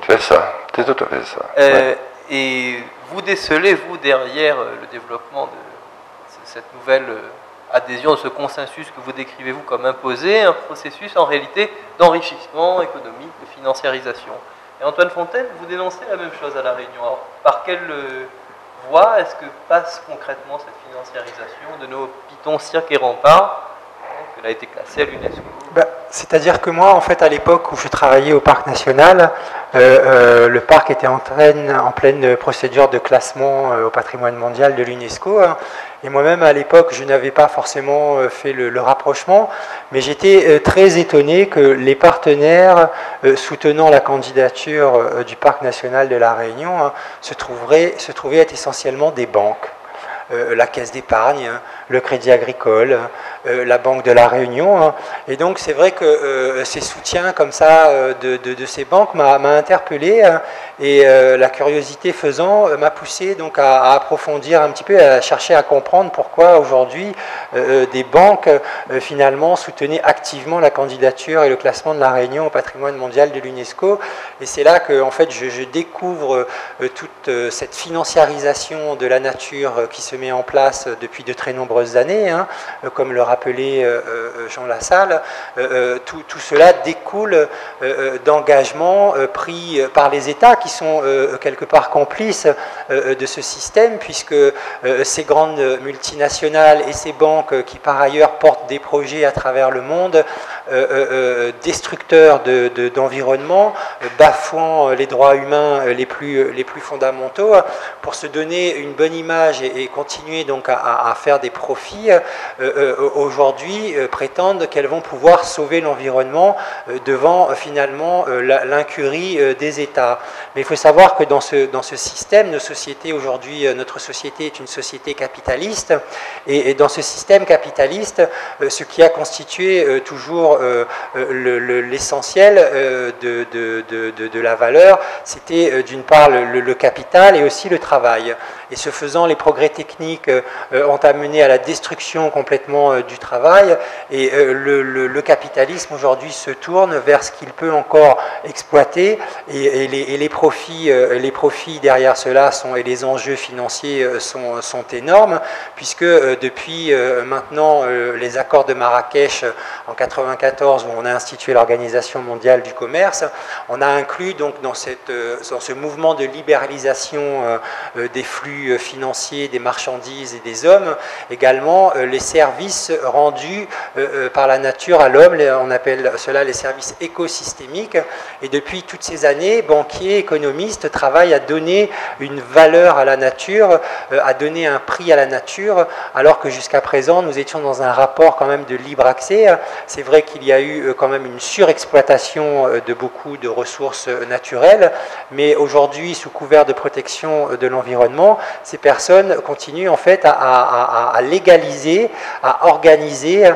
c'est ça, c'est tout à fait ça. Ouais. Et vous décelez, vous, derrière le développement de cette nouvelle adhésion, de ce consensus que vous décrivez, vous, comme imposé, un processus en réalité d'enrichissement économique, de financiarisation. Et Antoine Fontaine, vous dénoncez la même chose à La Réunion. Alors, par quelle voie est-ce que passe concrètement cette financiarisation de nos pitons, cirques et remparts, qu'elle a été classée à l'UNESCO? C'est-à-dire que moi, en fait, à l'époque où je travaillais au Parc National, le parc était en pleine procédure de classement au patrimoine mondial de l'UNESCO. Et moi-même, à l'époque, je n'avais pas forcément fait le rapprochement, mais j'étais très étonné que les partenaires soutenant la candidature du Parc National de La Réunion se trouvaient être essentiellement des banques. La Caisse d'épargne, le Crédit Agricole, la Banque de la Réunion. Et donc c'est vrai que ces soutiens comme ça de ces banques m'a interpellé et la curiosité faisant m'a poussé donc à approfondir un petit peu, à chercher à comprendre pourquoi aujourd'hui des banques finalement soutenaient activement la candidature et le classement de la Réunion au patrimoine mondial de l'UNESCO. Et c'est là que en fait je découvre toute cette financiarisation de la nature qui se met en place depuis de très nombreuses années, hein, comme le rappelait Jean Lassalle. Tout cela découle d'engagements pris par les États qui sont quelque part complices de ce système, puisque ces grandes multinationales et ces banques qui par ailleurs portent des projets à travers le monde, destructeurs d'environnement, bafouant les droits humains les plus fondamentaux, pour se donner une bonne image et continuer donc à faire des profits, aujourd'hui prétendent qu'elles vont pouvoir sauver l'environnement devant finalement l'incurie des États. Mais il faut savoir que dans ce système, nos sociétés aujourd'hui, notre société est une société capitaliste, et dans ce système capitaliste, ce qui a constitué toujours l'essentiel de la valeur, c'était d'une part le capital et aussi le travail. Et ce faisant, les progrès techniques ont amené à la destruction complètement du travail, et le capitalisme aujourd'hui se tourne vers ce qu'il peut encore exploiter, et les profits derrière cela et les enjeux financiers sont énormes, puisque depuis maintenant les accords de Marrakech en 1994, où on a institué l'Organisation mondiale du commerce, on a inclus donc dans ce mouvement de libéralisation des flux financiers, des marchandises et des hommes, également les services rendus par la nature à l'homme, on appelle cela les services écosystémiques. Et depuis toutes ces années, banquiers, économistes travaillent à donner une valeur à la nature, à donner un prix à la nature, alors que jusqu'à présent nous étions dans un rapport quand même de libre accès. C'est vrai qu'il y a eu quand même une surexploitation de beaucoup de ressources naturelles, mais aujourd'hui, sous couvert de protection de l'environnement, ces personnes continuent en fait à légaliser, à organiser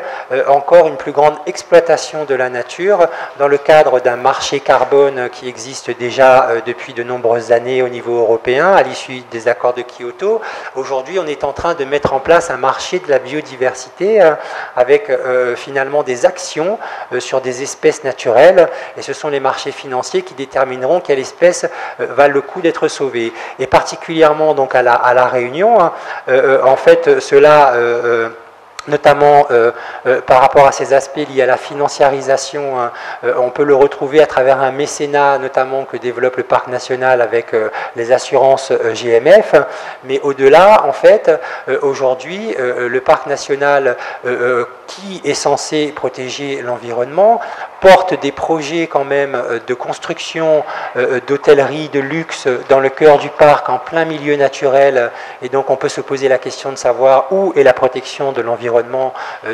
encore une plus grande exploitation de la nature dans le cadre d'un marché carbone qui existe déjà depuis de nombreuses années au niveau européen, à l'issue des accords de Kyoto. Aujourd'hui, on est en train de mettre en place un marché de la biodiversité avec finalement des actions sur des espèces naturelles, et ce sont les marchés financiers qui détermineront quelle espèce valent le coup d'être sauvée. Et particulièrement donc à la Réunion, en fait, cela notamment par rapport à ces aspects liés à la financiarisation, on peut le retrouver à travers un mécénat notamment que développe le Parc national avec les assurances GMF, mais au-delà, en fait, aujourd'hui, le Parc national qui est censé protéger l'environnement porte des projets quand même de construction d'hôtellerie de luxe dans le cœur du parc, en plein milieu naturel, et donc on peut se poser la question de savoir où est la protection de l'environnement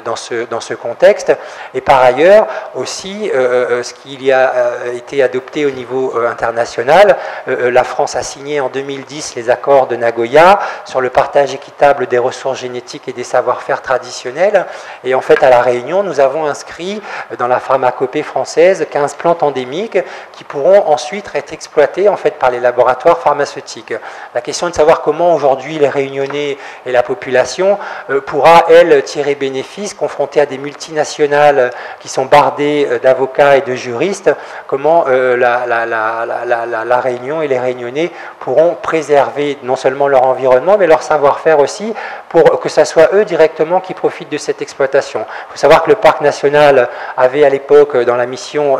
dans ce contexte. Et par ailleurs aussi, ce qui a été adopté au niveau international, la France a signé en 2010 les accords de Nagoya sur le partage équitable des ressources génétiques et des savoir-faire traditionnels, et en fait à La Réunion nous avons inscrit dans la pharmacopée française 15 plantes endémiques qui pourront ensuite être exploitées en fait par les laboratoires pharmaceutiques. La question est de savoir comment aujourd'hui les Réunionnais et la population pourra, elle, tirer bénéfice, confrontée à des multinationales qui sont bardées d'avocats et de juristes, comment la Réunion et les Réunionnais pourront préserver non seulement leur environnement, mais leur savoir-faire aussi, pour que ce soit eux directement qui profitent de cette exploitation. Il faut savoir que le Parc national avait à l'époque, dans la mission,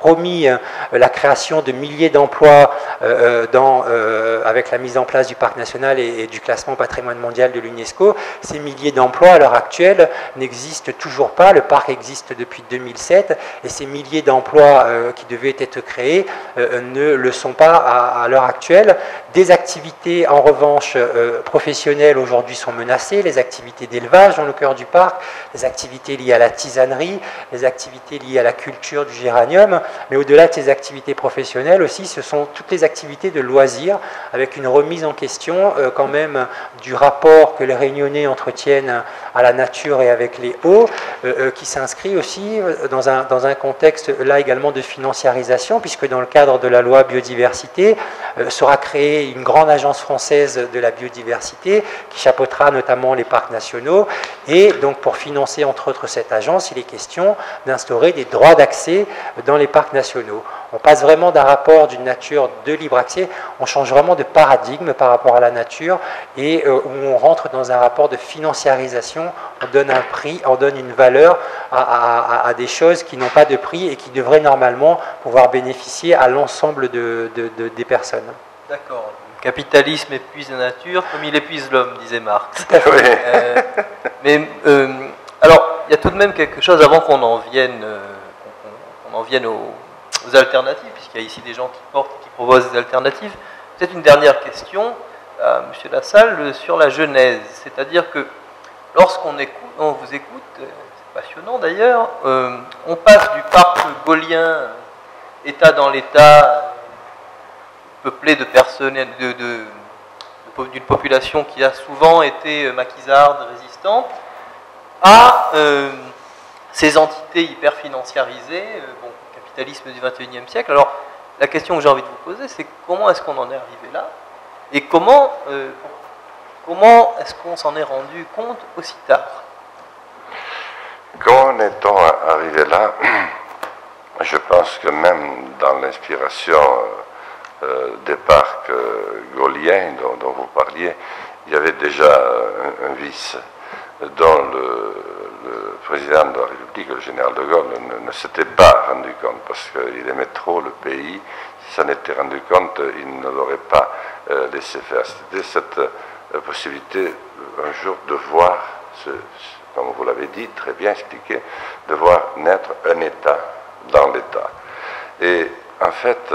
promis la création de milliers d'emplois avec la mise en place du Parc national et du classement patrimoine mondial de l'UNESCO. Ces milliers d'emplois, à l'heure actuelle, n'existent toujours pas. Le parc existe depuis 2007 et ces milliers d'emplois qui devaient être créés ne le sont pas à l'heure actuelle. Des activités, en revanche, professionnelles aujourd'hui sont menacées, les activités d'élevage dans le cœur du parc, les activités liées à la tisanerie, les activités liées à la culture du géranium, mais au-delà de ces activités professionnelles aussi, ce sont toutes les activités de loisirs, avec une remise en question quand même du rapport que les Réunionnais entretiennent à la nature et avec les hauts, qui s'inscrit aussi dans un contexte là également de financiarisation, puisque dans le cadre de la loi biodiversité sera créée une grande agence française de la biodiversité qui chapeautera notamment les parcs nationaux, et donc pour financer entre autres cette agence, il est question d'instaurer des droits d'accès dans les parcs nationaux. On passe vraiment d'un rapport d'une nature de libre accès, on change vraiment de paradigme par rapport à la nature, et où on rentre dans un rapport de financiarisation, on donne un prix, on donne une valeur à des choses qui n'ont pas de prix et qui devraient normalement pouvoir bénéficier à l'ensemble des personnes. D'accord. Le capitalisme épuise la nature comme il épuise l'homme, disait Marx. Alors, il y a tout de même quelque chose avant qu'on en vienne, aux alternatives, puisqu'il y a ici des gens qui proposent des alternatives. Peut-être une dernière question à M. Lassalle sur la genèse. C'est-à-dire que lorsqu'on vous écoute, c'est passionnant d'ailleurs, on passe du parc gaulien, État dans l'État, peuplé de personnes, d'une population qui a souvent été maquisarde, résistante, à ces entités hyper financiarisées, capitalisme du XXIe siècle. Alors, la question que j'ai envie de vous poser, c'est comment est-ce qu'on en est arrivé là, et comment est-ce qu'on s'en est rendu compte aussi tard? Comment est-on arrivé là? Je pense que même dans l'inspiration des parcs gaulliens dont vous parliez, il y avait déjà un vice dont le président de la République, le général de Gaulle, ne s'était pas rendu compte, parce qu'il aimait trop le pays. Si ça n'était rendu compte, il ne l'aurait pas laissé faire. C'était cette possibilité un jour de voir, comme vous l'avez dit, très bien expliqué, de voir naître un État dans l'État. Et en fait,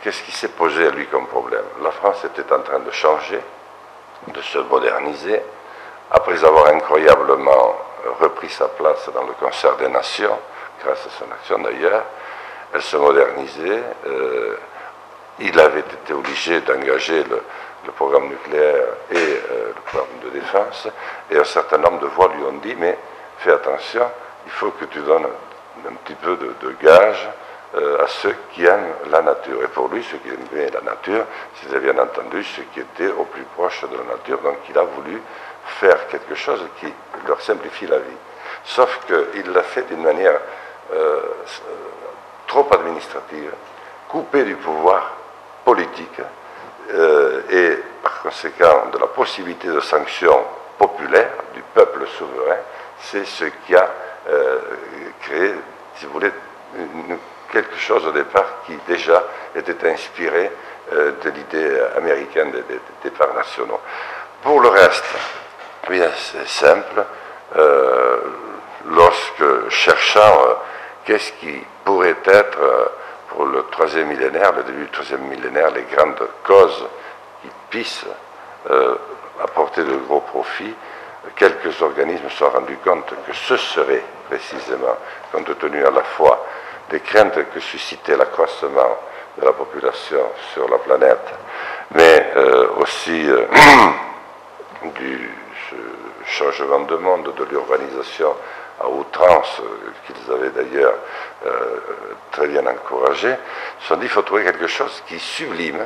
qu'est-ce qui s'est posé à lui comme problème? La France était en train de changer, de se moderniser, après avoir incroyablement repris sa place dans le concert des nations, grâce à son action d'ailleurs. Elle se modernisait, il avait été obligé d'engager le programme nucléaire et le programme de défense, et un certain nombre de voix lui ont dit, mais fais attention, il faut que tu donnes un petit peu de gage à ceux qui aiment la nature. Et pour lui, ceux qui aimaient la nature, c'était bien entendu ceux qui étaient au plus proche de la nature. Donc il a voulu faire quelque chose qui leur simplifie la vie. Sauf qu'il l'a fait d'une manière trop administrative, coupée du pouvoir politique et par conséquent de la possibilité de sanctions populaires du peuple souverain. C'est ce qui a créé, si vous voulez, quelque chose au départ qui déjà était inspiré de l'idée américaine des parcs nationaux. Pour le reste, bien c'est simple, lorsque cherchant qu'est-ce qui pourrait être pour le troisième millénaire, le début du troisième millénaire, les grandes causes qui puissent apporter de gros profits, quelques organismes se sont rendus compte que ce serait précisément, compte tenu à la fois des craintes que suscitait l'accroissement de la population sur la planète, mais aussi du changement de monde, de l'urbanisation à outrance, qu'ils avaient d'ailleurs très bien encouragé, se sont dit qu'il faut trouver quelque chose qui sublime,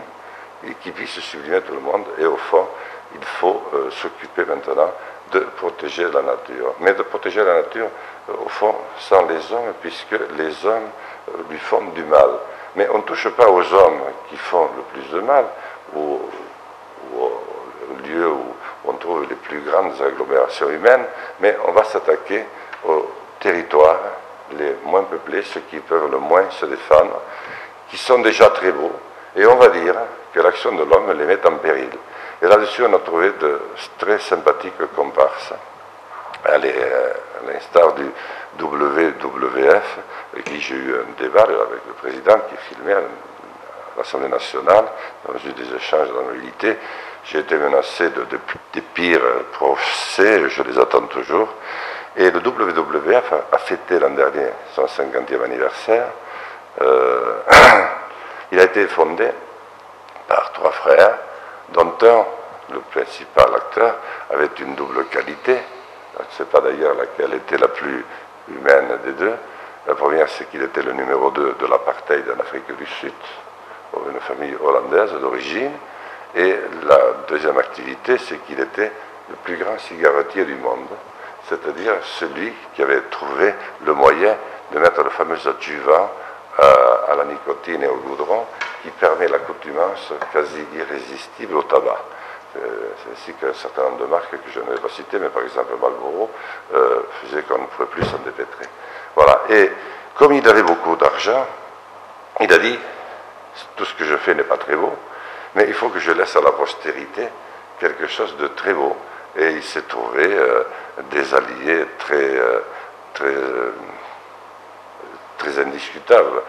et qui puisse sublimer tout le monde, et au fond, il faut s'occuper maintenant de protéger la nature. Mais de protéger la nature, au fond, sans les hommes, puisque les hommes lui font du mal. Mais on ne touche pas aux hommes qui font le plus de mal, ou aux lieux où on trouve les plus grandes agglomérations humaines, mais on va s'attaquer aux territoires les moins peuplés, ceux qui peuvent le moins se défendre, qui sont déjà très beaux, et on va dire que l'action de l'homme les met en péril. Et là-dessus, on a trouvé de très sympathiques comparses, à l'instar du WWF, avec qui j'ai eu un débat avec le président qui filmait à l'Assemblée nationale, dans des échanges d'amabilité. J'ai été menacé des pires procès, je les attends toujours. Et le WWF a fêté l'an dernier son 50e anniversaire. Il a été fondé par 3 frères, dont un, le principal acteur, avait une double qualité. Je ne sais pas d'ailleurs laquelle était la plus humaine des deux. La première, c'est qu'il était le numéro 2 de l'apartheid en Afrique du Sud, une famille hollandaise d'origine. Et la deuxième activité, c'est qu'il était le plus grand cigarettier du monde, c'est-à-dire celui qui avait trouvé le moyen de mettre le fameux adjuvant à la nicotine et au goudron qui permet l'accoutumance quasi irrésistible au tabac. C'est ainsi qu'un certain nombre de marques que je ne vais pas citer, mais par exemple Marlboro faisait qu'on ne pouvait plus s'en dépêtrer. Voilà. Et comme il avait beaucoup d'argent, il a dit, tout ce que je fais n'est pas très beau, mais il faut que je laisse à la postérité quelque chose de très beau. Et il s'est trouvé des alliés très indiscutables,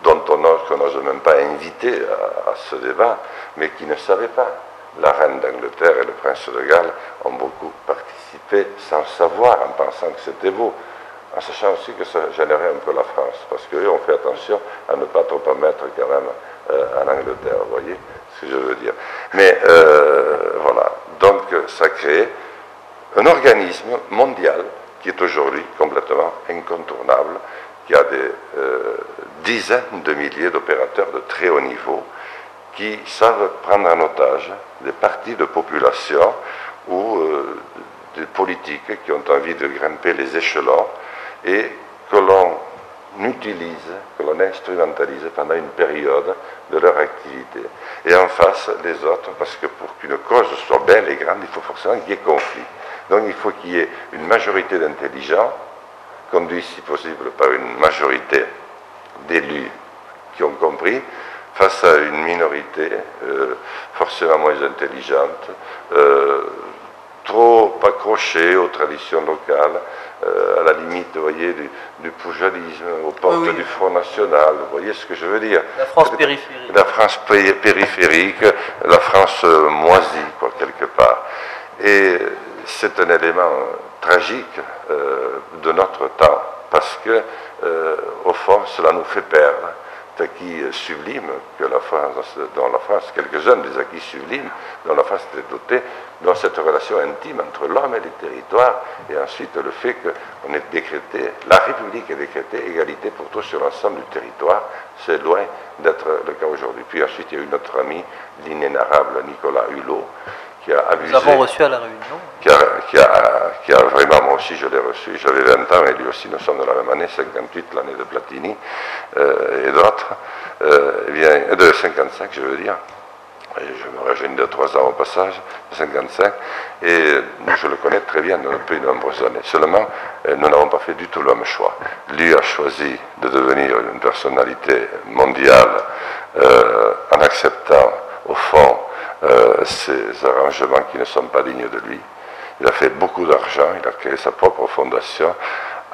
dont on n'ose même pas inviter à ce débat, mais qui ne savaient pas. La reine d'Angleterre et le prince de Galles ont beaucoup participé sans savoir, en pensant que c'était beau, en sachant aussi que ça gênerait un peu la France, parce qu'eux ont fait attention à ne pas trop en mettre quand même en Angleterre, vous voyez ce que je veux dire. Mais voilà, donc ça crée un organisme mondial qui est aujourd'hui complètement incontournable, qui a des dizaines de milliers d'opérateurs de très haut niveau qui savent prendre en otage des parties de population ou des politiques qui ont envie de grimper les échelons et que l'on utilise, que l'on instrumentalise pendant une période de leur activité. Et en face, les autres, parce que pour qu'une cause soit belle et grande, il faut forcément qu'il y ait conflit. Donc il faut qu'il y ait une majorité d'intelligents, conduite si possible par une majorité d'élus qui ont compris, face à une minorité forcément moins intelligente, trop accrochée aux traditions locales, à la limite, vous voyez, du poujadisme, aux portes du Front National, vous voyez ce que je veux dire. La France périphérique. La France périphérique, la France moisie, quoi, quelque part. Et c'est un élément tragique de notre temps, parce que, au fond, cela nous fait perdre acquis sublimes que la France, dont la France, quelques-uns des acquis sublimes dont la France était dotée, dans cette relation intime entre l'homme et les territoires, et ensuite le fait qu'on ait décrété, la République ait décrété égalité pour tous sur l'ensemble du territoire, c'est loin d'être le cas aujourd'hui. Puis ensuite, il y a eu notre ami, l'inénarrable Nicolas Hulot, qui a abusé. Nous avons reçu à la Réunion. Qui a vraiment, moi aussi je l'ai reçu, j'avais 20 ans et lui aussi, nous sommes de la même année, 58, l'année de Platini et d'autres, de 55 je veux dire, et je me rajeunis de 3 ans au passage, de 55, et je le connais très bien depuis de nombreuses années. Seulement, nous n'avons pas fait du tout le même choix. Lui a choisi de devenir une personnalité mondiale en acceptant, au fond, ces arrangements qui ne sont pas dignes de lui. Il a fait beaucoup d'argent, il a créé sa propre fondation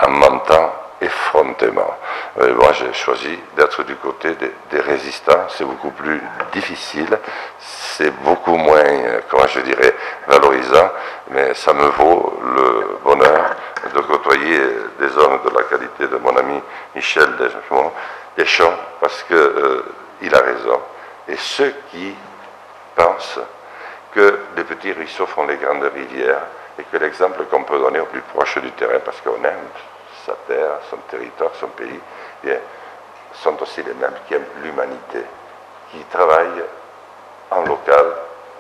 en mentant effrontément. Moi, j'ai choisi d'être du côté des résistants. C'est beaucoup plus difficile, c'est beaucoup moins, comment je dirais, valorisant, mais ça me vaut le bonheur de côtoyer des hommes de la qualité de mon ami Michel Deschamps, parce qu'il a raison. Et ceux qui pensent que les petits ruisseaux font les grandes rivières et que l'exemple qu'on peut donner au plus proche du terrain, parce qu'on aime sa terre, son territoire, son pays, bien, sont aussi les mêmes qui aiment l'humanité, qui travaillent en local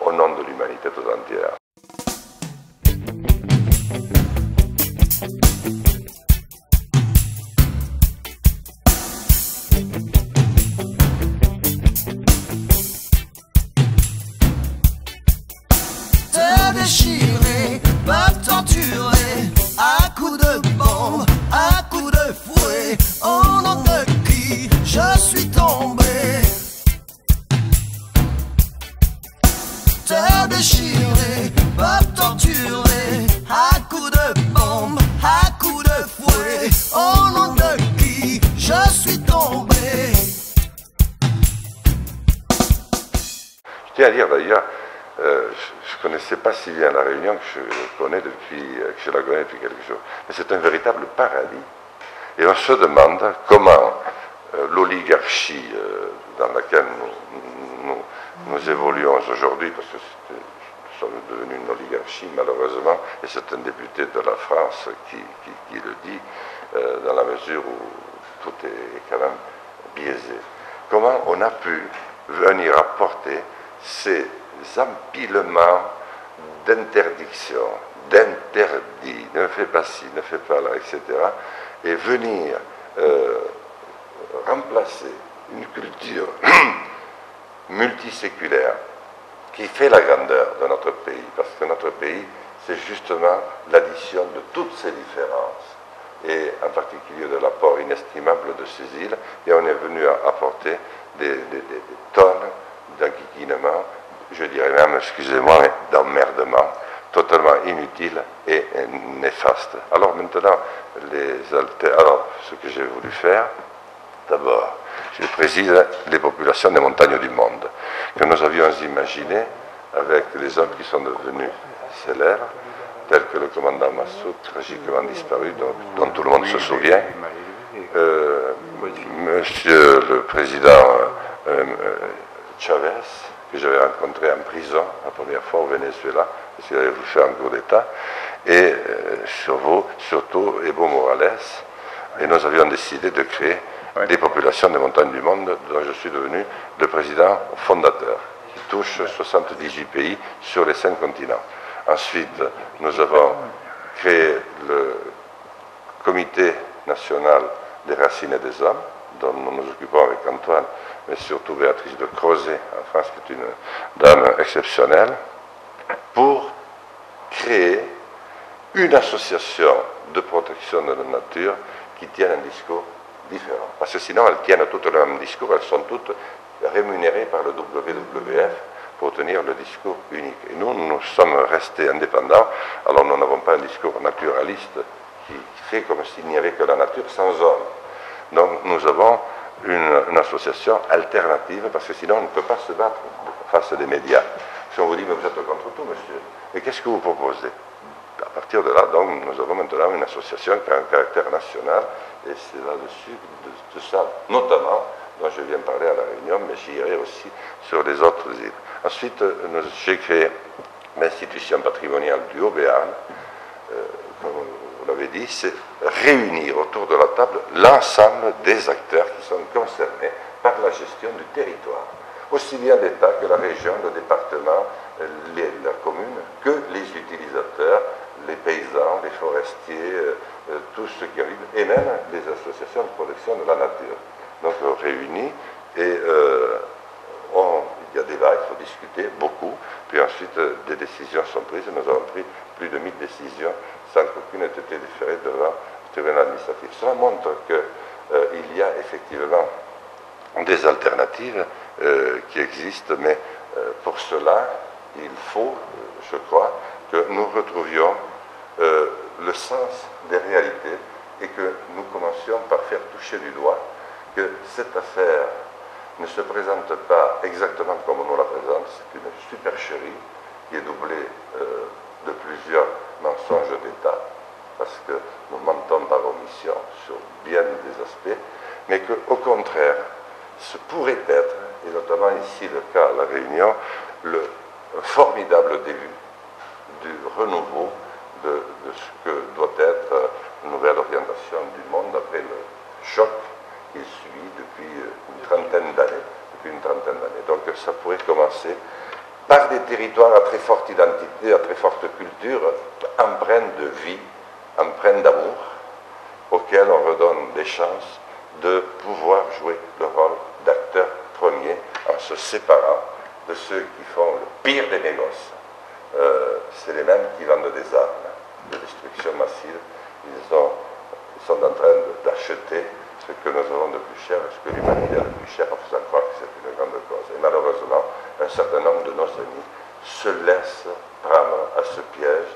au nom de l'humanité tout entière. Déchiré, pas torturé, à coups de bombe, à coups de fouet, au nom de qui je suis tombé. T'es déchiré, pas torturé, à coups de bombe, à coups de fouet, au nom de qui je suis tombé. Je tiens à dire d'ailleurs, je ne connaissais pas si bien la Réunion que je la connais depuis quelques jours. Mais c'est un véritable paradis. Et on se demande comment l'oligarchie dans laquelle nous évoluons aujourd'hui, parce que nous sommes devenus une oligarchie malheureusement, et c'est un député de la France qui le dit, dans la mesure où tout est quand même biaisé. Comment on a pu venir apporter ces empilements d'interdictions, d'interdits, ne fais pas ci, ne fais pas là, etc., et venir remplacer une culture multiséculaire qui fait la grandeur de notre pays, parce que notre pays, c'est justement l'addition de toutes ces différences, et en particulier de l'apport inestimable de ces îles, et on est venu apporter des tonnes d'inquiquinement, je dirais même, excusez-moi, mais d'emmerdement, totalement inutile et néfaste. Alors maintenant, alors ce que j'ai voulu faire, d'abord, je préside les populations des montagnes du monde, que nous avions imaginées avec les hommes qui sont devenus célèbres, tels que le commandant Massoud, tragiquement disparu, dont tout le monde se souvient, monsieur le président Chavez, que j'avais rencontré en prison la première fois au Venezuela, parce qu'il avait voulu faire un coup d'État, et surtout Evo Morales, et nous avions décidé de créer des populations des montagnes du monde, dont je suis devenu le président fondateur, qui touche 78 pays sur les 5 continents. Ensuite, nous avons créé le Comité national des racines et des hommes, dont nous nous occupons avec Antoine, mais surtout Béatrice de Crozet en France, qui est une dame exceptionnelle, pour créer une association de protection de la nature qui tienne un discours différent. Parce que sinon, elles tiennent toutes le même discours, elles sont toutes rémunérées par le WWF pour tenir le discours unique. Et nous sommes restés indépendants, alors nous n'avons pas un discours naturaliste qui fait comme s'il n'y avait que la nature sans homme. Donc nous avons une association alternative, parce que sinon on ne peut pas se battre face des médias. Si on vous dit, mais vous êtes contre tout, monsieur, mais qu'est-ce que vous proposez? À partir de là, donc, nous avons maintenant une association qui a un caractère national, et c'est là-dessus, de ça, notamment, dont je viens parler à La Réunion, mais j'irai aussi sur les autres îles. Ensuite, j'ai créé l'institution patrimoniale du Haut-Béarn. Comme vous l'avez dit, c'est réunir autour de la table l'ensemble des acteurs qui sont concernés par la gestion du territoire. Aussi bien l'État que la région, le département, la commune, que les utilisateurs, les paysans, les forestiers, tous ceux qui arrivent, et même les associations de protection de la nature. Donc réunis, et il y a débat, il faut discuter beaucoup, puis ensuite des décisions sont prises. Nous avons pris plus de 1000 décisions sans qu'aucune ait été déférée devant le tribunal administratif. Cela montre qu'il y a effectivement des alternatives qui existent, mais pour cela, il faut, je crois, que nous retrouvions le sens des réalités et que nous commencions par faire toucher du doigt que cette affaire ne se présente pas exactement comme on nous la présente. C'est une supercherie qui est doublée de plusieurs mensonges d'État, parce que nous mentons par omission sur bien des aspects, mais qu'au contraire, ce pourrait être, et notamment ici le cas à La Réunion, le formidable début du renouveau de ce que doit être une nouvelle orientation du monde après le choc qu'il subit depuis une trentaine d'années. Donc ça pourrait commencer par des territoires à très forte identité, à très forte culture, empreints de vie, empreints d'amour, auxquels on redonne des chances de pouvoir jouer le rôle d'acteur premier en se séparant de ceux qui font le pire des négoces. C'est les mêmes qui vendent des armes de destruction massive. Ils sont en train d'acheter ce que nous avons de plus cher, ce que l'humanité a de plus cher, en faisant croire que c'est une grande cause. Et malheureusement, un certain nombre de nos amis se laissent prendre à ce piège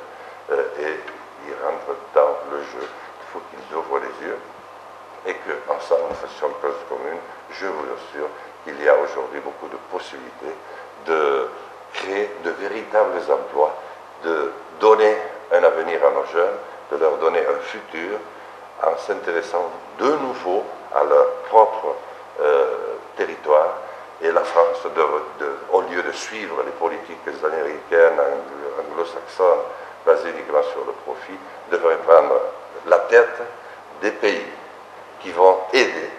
et ils rentrent dans le jeu. Il faut qu'ils ouvrent les yeux et qu'ensemble nous fassions cause commune. Je vous assure qu'il y a aujourd'hui beaucoup de possibilités de créer de véritables emplois, de donner un avenir à nos jeunes, de leur donner un futur en s'intéressant de nouveau à leur propre territoire. Et la France, au lieu de suivre les politiques américaines, anglo-saxonnes, basées uniquement sur le profit, devrait prendre la tête des pays qui vont aider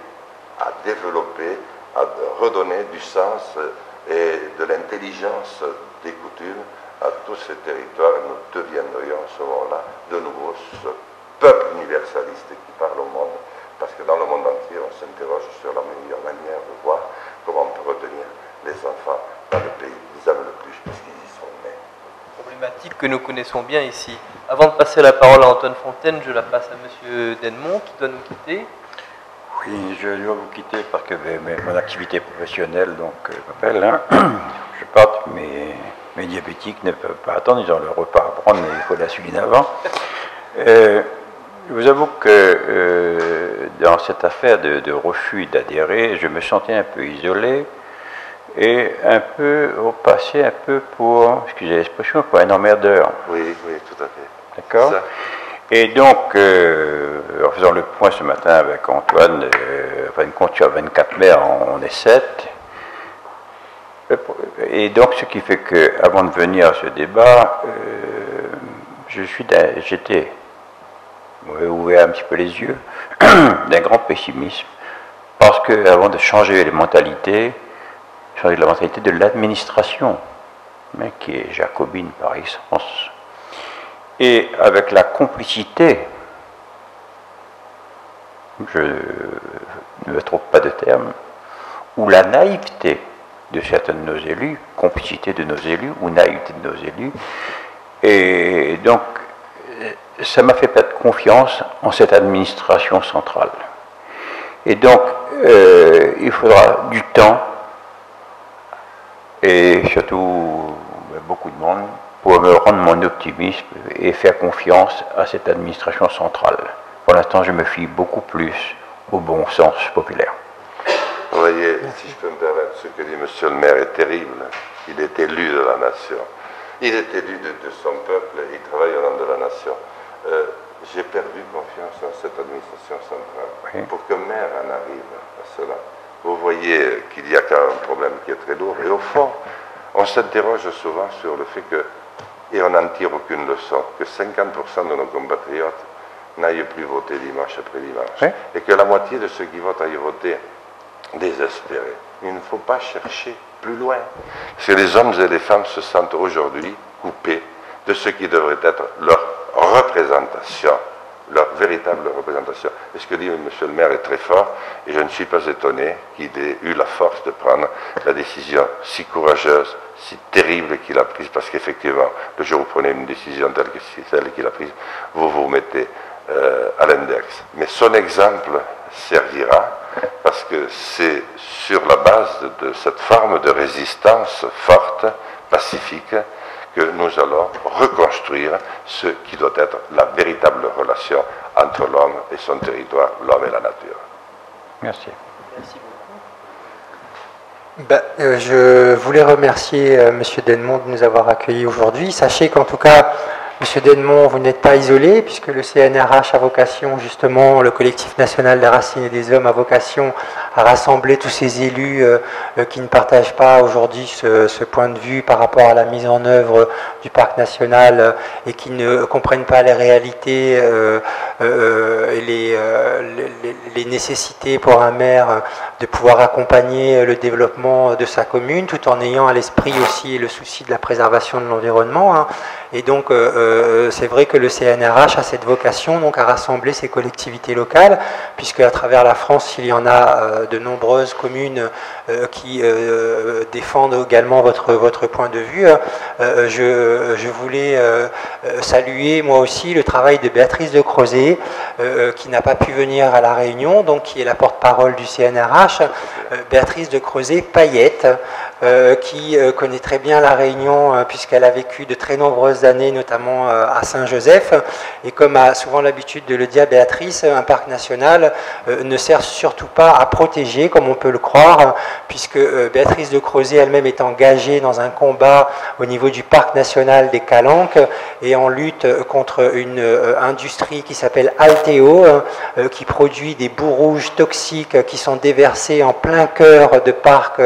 à développer, à redonner du sens et de l'intelligence des coutumes à tous ces territoires. Nous deviendrions à ce moment-là de nouveau ce peuple universaliste qui parle au monde, parce que dans le monde entier, on s'interroge sur la meilleure manière de voir comment on peut retenir les enfants dans le pays qu'ils aiment le plus, parce qu'ils y sont nés. Problématique que nous connaissons bien ici. Avant de passer la parole à Antoine Fontaine, je la passe à M. Denmont, qui doit nous quitter. Oui, je dois vous quitter parce que mon activité professionnelle m'appelle. Hein. Je pars, mes diabétiques ne peuvent pas attendre, ils ont leur repas à prendre, mais il faut l'insuline avant. Je vous avoue que dans cette affaire de refus d'adhérer, je me sentais un peu isolé et un peu au passé, un peu pour, excusez l'expression, pour un emmerdeur. Oui, tout à fait. D'accord. Et donc, en faisant le point ce matin avec Antoine, une compte sur 24 maires, on est 7. Et donc, ce qui fait qu'avant de venir à ce débat, j'étais ouvert un petit peu les yeux d'un grand pessimisme, parce qu'avant de changer la mentalité de l'administration, qui est jacobine par essence, et avec la complicité, je ne me trompe pas de terme, ou la naïveté de certains de nos élus, complicité de nos élus ou naïveté de nos élus, et donc ça m'a fait perdre confiance en cette administration centrale. Et donc il faudra du temps et surtout beaucoup de monde pour me rendre mon optimisme et faire confiance à cette administration centrale. Pour l'instant, je me fie beaucoup plus au bon sens populaire. Vous voyez, si je peux me permettre, ce que dit Monsieur le maire est terrible. Il est élu de la nation. Il est élu de son peuple, il travaille au nom de la nation. J'ai perdu confiance en cette administration centrale. Oui. Pour qu'un maire en arrive à cela, vous voyez qu'il y a quand même un problème qui est très lourd. Et au fond, on s'interroge souvent sur le fait que, et on n'en tire aucune leçon, que 50% de nos compatriotes n'aillent plus voter dimanche après dimanche. Oui. Et que la moitié de ceux qui votent aillent voter désespérés. Il ne faut pas chercher plus loin. Parce que les hommes et les femmes se sentent aujourd'hui coupés de ce qui devrait être leur représentation, leur véritable représentation. Et ce que dit M. le maire est très fort, et je ne suis pas étonné qu'il ait eu la force de prendre la décision si courageuse, si terrible qu'il a prise, parce qu'effectivement, le jour où vous prenez une décision telle que celle qu'il a prise, vous vous mettez à l'index. Mais son exemple servira, parce que c'est sur la base de cette forme de résistance forte, pacifique, que nous allons reconstruire ce qui doit être la véritable relation entre l'homme et son territoire, l'homme et la nature. Merci. Merci beaucoup. Je voulais remercier M. Dennemont de nous avoir accueillis aujourd'hui. Sachez qu'en tout cas, M. Dennemont, vous n'êtes pas isolé, puisque le CNRH a vocation, justement, le collectif national des racines et des hommes a vocation à rassembler tous ces élus qui ne partagent pas aujourd'hui ce point de vue par rapport à la mise en œuvre du parc national et qui ne comprennent pas les réalités et les nécessités pour un maire de pouvoir accompagner le développement de sa commune, tout en ayant à l'esprit aussi le souci de la préservation de l'environnement. Hein. Et donc, c'est vrai que le CNRH a cette vocation donc, à rassembler ces collectivités locales, puisque à travers la France, il y en a de nombreuses communes qui défendent également votre point de vue. Je voulais saluer moi aussi le travail de Béatrice de Crozet, qui n'a pas pu venir à La Réunion, donc qui est la porte-parole du CNRH. Béatrice de Crozet-Payette, qui connaît très bien La Réunion, puisqu'elle a vécu de très nombreuses années, notamment à Saint-Joseph. Et comme a souvent l'habitude de le dire Béatrice, un parc national ne sert surtout pas à protéger, comme on peut le croire, puisque Béatrice de Crozet elle-même est engagée dans un combat au niveau du parc national des Calanques et en lutte contre une industrie qui s'appelle Alteo, qui produit des boues rouges toxiques qui sont déversées en plein cœur de parc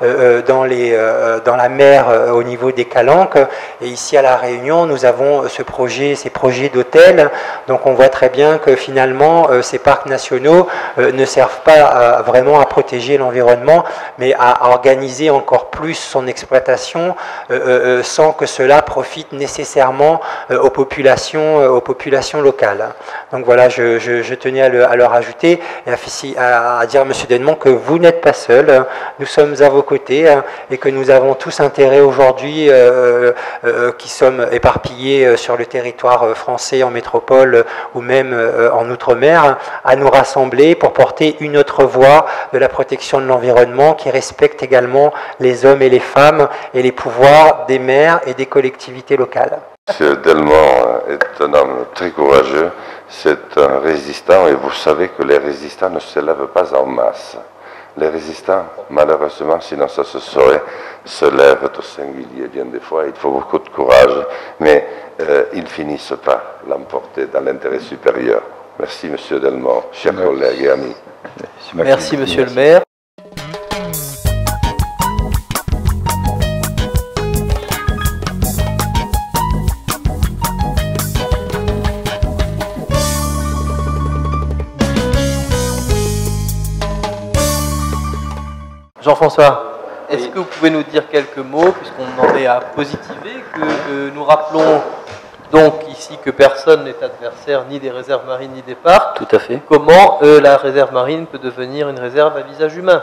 dans la mer au niveau des Calanques. Et ici à La Réunion, nous avons ces projets d'hôtels. Donc on voit très bien que finalement, ces parcs nationaux ne servent pas vraiment à protéger l'environnement, mais à organiser encore plus son exploitation sans que cela profite nécessairement aux populations locales. Donc voilà, je tenais à le rajouter et à dire à M. Dennemont que vous n'êtes pas seul. Nous sommes à vos côtés et que nous avons tous intérêt aujourd'hui, qui sommes éparpillés sur le territoire français, en métropole ou même en Outre-mer, à nous rassembler pour porter une autre voie de la protection de l'environnement qui respecte également les hommes et les femmes et les pouvoirs des maires et des collectivités locales. M. Dennemont est un homme très courageux, c'est un résistant et vous savez que les résistants ne se lèvent pas en masse. Les résistants, malheureusement, sinon ça se saurait, se lèvent au singulier bien des fois. Il faut beaucoup de courage, mais ils finissent par l'emporter dans l'intérêt supérieur. Merci, M. Dennemont, chers collègues et amis. Merci, Monsieur le maire. Jean-François, est-ce que vous pouvez nous dire quelques mots, puisqu'on en est à positiver, que nous rappelons donc ici que personne n'est adversaire ni des réserves marines ni des parcs. Tout à fait. Comment la réserve marine peut devenir une réserve à visage humain?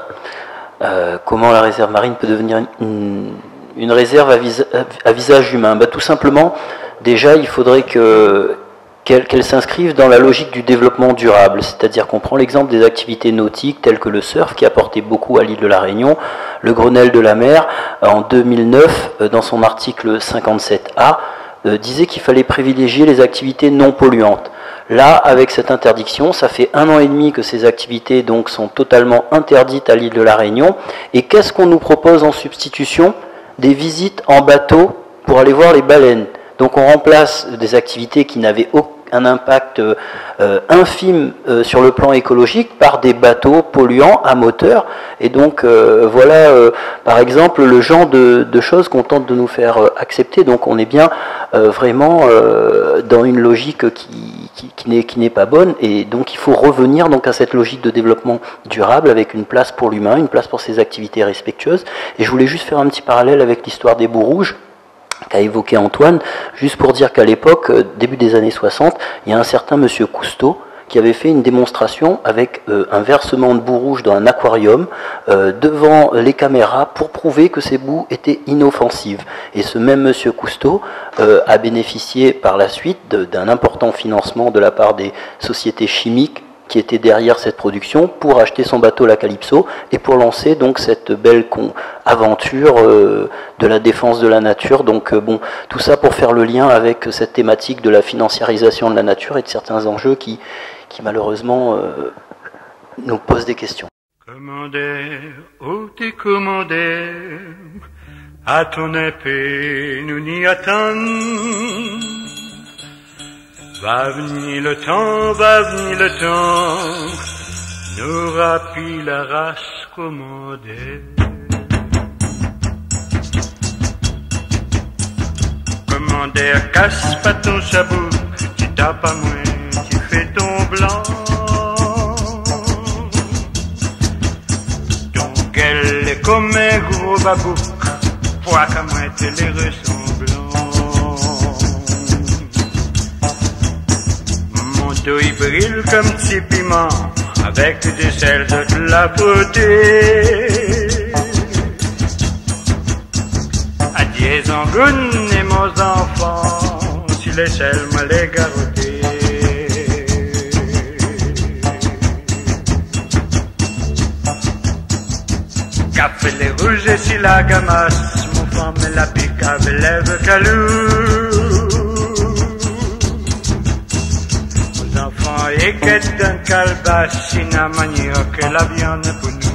Comment la réserve marine peut devenir une réserve à visage humain? Tout simplement, déjà, il faudrait qu'elle s'inscrive dans la logique du développement durable, c'est-à-dire qu'on prend l'exemple des activités nautiques telles que le surf qui apportait beaucoup à l'île de la Réunion. Le Grenelle de la mer, en 2009, dans son article 57A, disait qu'il fallait privilégier les activités non polluantes. Là, avec cette interdiction, ça fait 1 an et demi que ces activités donc sont totalement interdites à l'île de la Réunion. Et qu'est-ce qu'on nous propose en substitution? Des visites en bateau pour aller voir les baleines. Donc on remplace des activités qui n'avaient un impact infime sur le plan écologique par des bateaux polluants à moteur. Et donc voilà par exemple le genre de choses qu'on tente de nous faire accepter. Donc on est bien vraiment dans une logique qui n'est pas bonne, et donc il faut revenir donc à cette logique de développement durable avec une place pour l'humain, une place pour ses activités respectueuses. Et je voulais juste faire un petit parallèle avec l'histoire des boues rouges qu'a évoqué Antoine, juste pour dire qu'à l'époque, début des années 60, il y a un certain monsieur Cousteau qui avait fait une démonstration avec un versement de boues rouges dans un aquarium devant les caméras pour prouver que ces boues étaient inoffensives. Et ce même monsieur Cousteau a bénéficié par la suite d'un important financement de la part des sociétés chimiques qui étaient derrière cette production pour acheter son bateau la Calypso et pour lancer donc cette belle aventure de la défense de la nature. Donc bon, tout ça pour faire le lien avec cette thématique de la financiarisation de la nature et de certains enjeux qui malheureusement nous posent des questions. Commandeur, oh tes commandeurs, à ton épée nous n'y attendons. Va venir le temps, nous rapit la race commandée. Commandeur, casse pas ton sabot, tu tapes à moi, tu fais ton blanc. Ton gueule est comme un gros babouc, poids qu'à moi t'es les ressemblants. Mon dos il brille comme petit piment, avec des sels de la beauté. Adieu Zangoun et mon enfant, si les sels me les garrotés. Café les rouges et si la gamasse, mon femme la pique avec lèvres calou. Mon enfant est quête d'un calebasse, il n'a manière que la viande pour nous.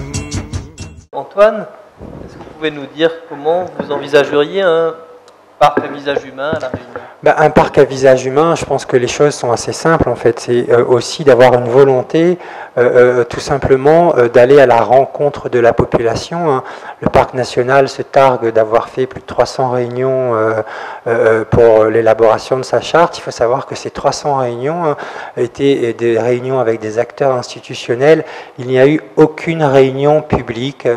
Antoine, est-ce que vous pouvez nous dire comment vous envisageriez un parc à visage humain à La Réunion? Un parc à visage humain, je pense que les choses sont assez simples en fait. C'est aussi d'avoir une volonté tout simplement d'aller à la rencontre de la population. Le parc national se targue d'avoir fait plus de 300 réunions pour l'élaboration de sa charte. Il faut savoir que ces 300 réunions étaient des réunions avec des acteurs institutionnels. Il n'y a eu aucune réunion publique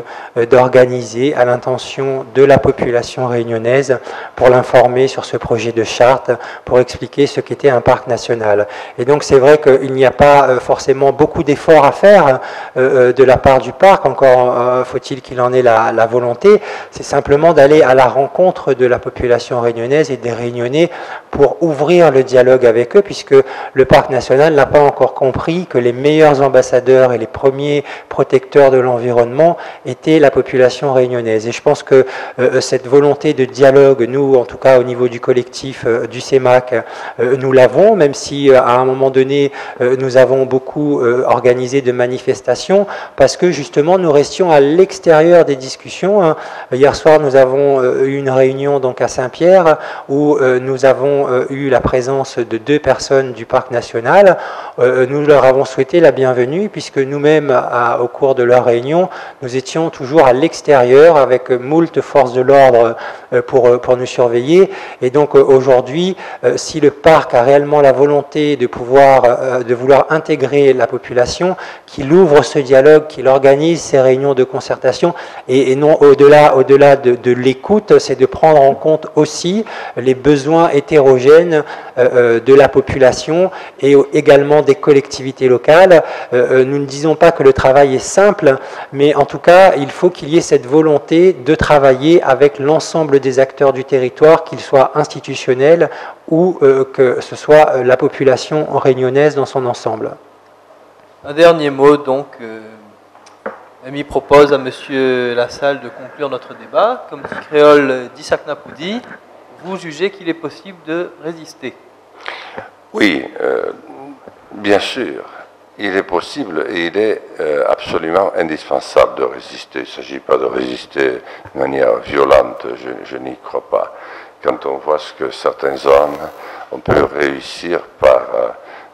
d'organiser à l'intention de la population réunionnaise pour l'informer sur ce projet de charte, pour expliquer ce qu'était un parc national. Et donc c'est vrai qu'il n'y a pas forcément beaucoup d'efforts à faire de la part du parc, encore faut-il qu'il en ait la volonté. C'est simplement d'aller à la rencontre de la population réunionnaise et des Réunionnais pour ouvrir le dialogue avec eux, puisque le parc national n'a pas encore compris que les meilleurs ambassadeurs et les premiers protecteurs de l'environnement étaient la population réunionnaise. Et je pense que cette volonté de dialogue, nous, en tout cas au niveau du collectif du CEMAC, nous l'avons, même si à un moment donné, nous avons beaucoup organisé de manifestations, parce que justement, nous restions à l'extérieur des discussions. Hier soir, nous avons eu une réunion donc à Saint-Pierre, où nous avons eu la présence de 2 personnes du parc national. Nous leur avons souhaité la bienvenue, puisque nous-mêmes, au cours de leur réunion, nous étions toujours à l'extérieur, avec moult forces de l'ordre pour nous surveiller. Et donc aujourd'hui, si le parc a réellement la volonté de vouloir intégrer la population, qu'il ouvre ce dialogue, qu'il organise ces réunions de concertation, et non au-delà de l'écoute, c'est de prendre en compte aussi les besoins hétérogènes de la population et également des collectivités locales. Nous ne disons pas que le travail est simple, mais en tout cas, il faut qu'il y ait cette volonté de travailler avec l'ensemble des acteurs du territoire, qu'ils soient institutionnels ou que ce soit la population réunionnaise dans son ensemble. Un dernier mot, donc. Ami propose à Monsieur Lassalle de conclure notre débat. Comme dit Créole d'Issaknapoudi, vous jugez qu'il est possible de résister? Oui, bien sûr. il est possible et il est absolument indispensable de résister. Il ne s'agit pas de résister de manière violente, je n'y crois pas. Quand on voit ce que certains hommes ont pu réussir par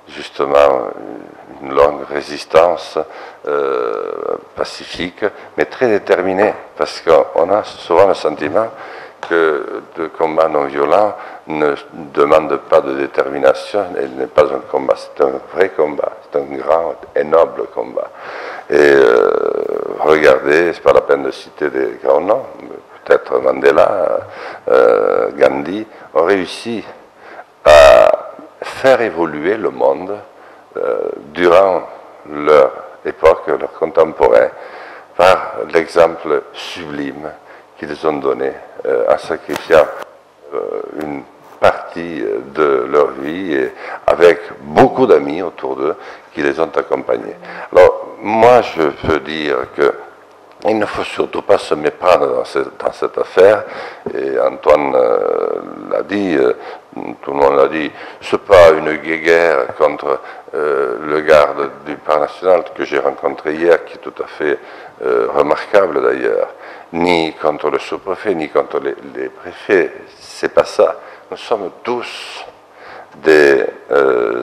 justement une longue résistance pacifique, mais très déterminée, parce qu'on a souvent le sentiment que le combat non violent ne demande pas de détermination, il n'est pas un combat, c'est un vrai combat, c'est un grand et noble combat. Et regardez, c'est pas la peine de citer des grands noms, peut-être Mandela, Gandhi, ont réussi à faire évoluer le monde durant leur époque, leur contemporain, par l'exemple sublime qu'ils ont donné en sacrifiant une partie de leur vie et avec beaucoup d'amis autour d'eux qui les ont accompagnés. Alors, moi, je peux dire que il ne faut surtout pas se méprendre dans cette affaire, et Antoine l'a dit, tout le monde l'a dit, ce n'est pas une guéguerre contre le garde du Parc national que j'ai rencontré hier, qui est tout à fait remarquable d'ailleurs, ni contre le sous-préfet, ni contre les préfets, c'est pas ça. Nous sommes tous des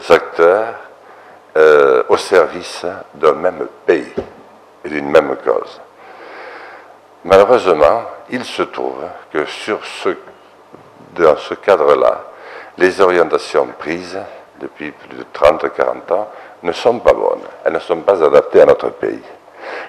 acteurs au service d'un même pays et d'une même cause. Malheureusement, il se trouve que dans ce cadre-là, les orientations prises depuis plus de 30-40 ans ne sont pas bonnes. Elles ne sont pas adaptées à notre pays.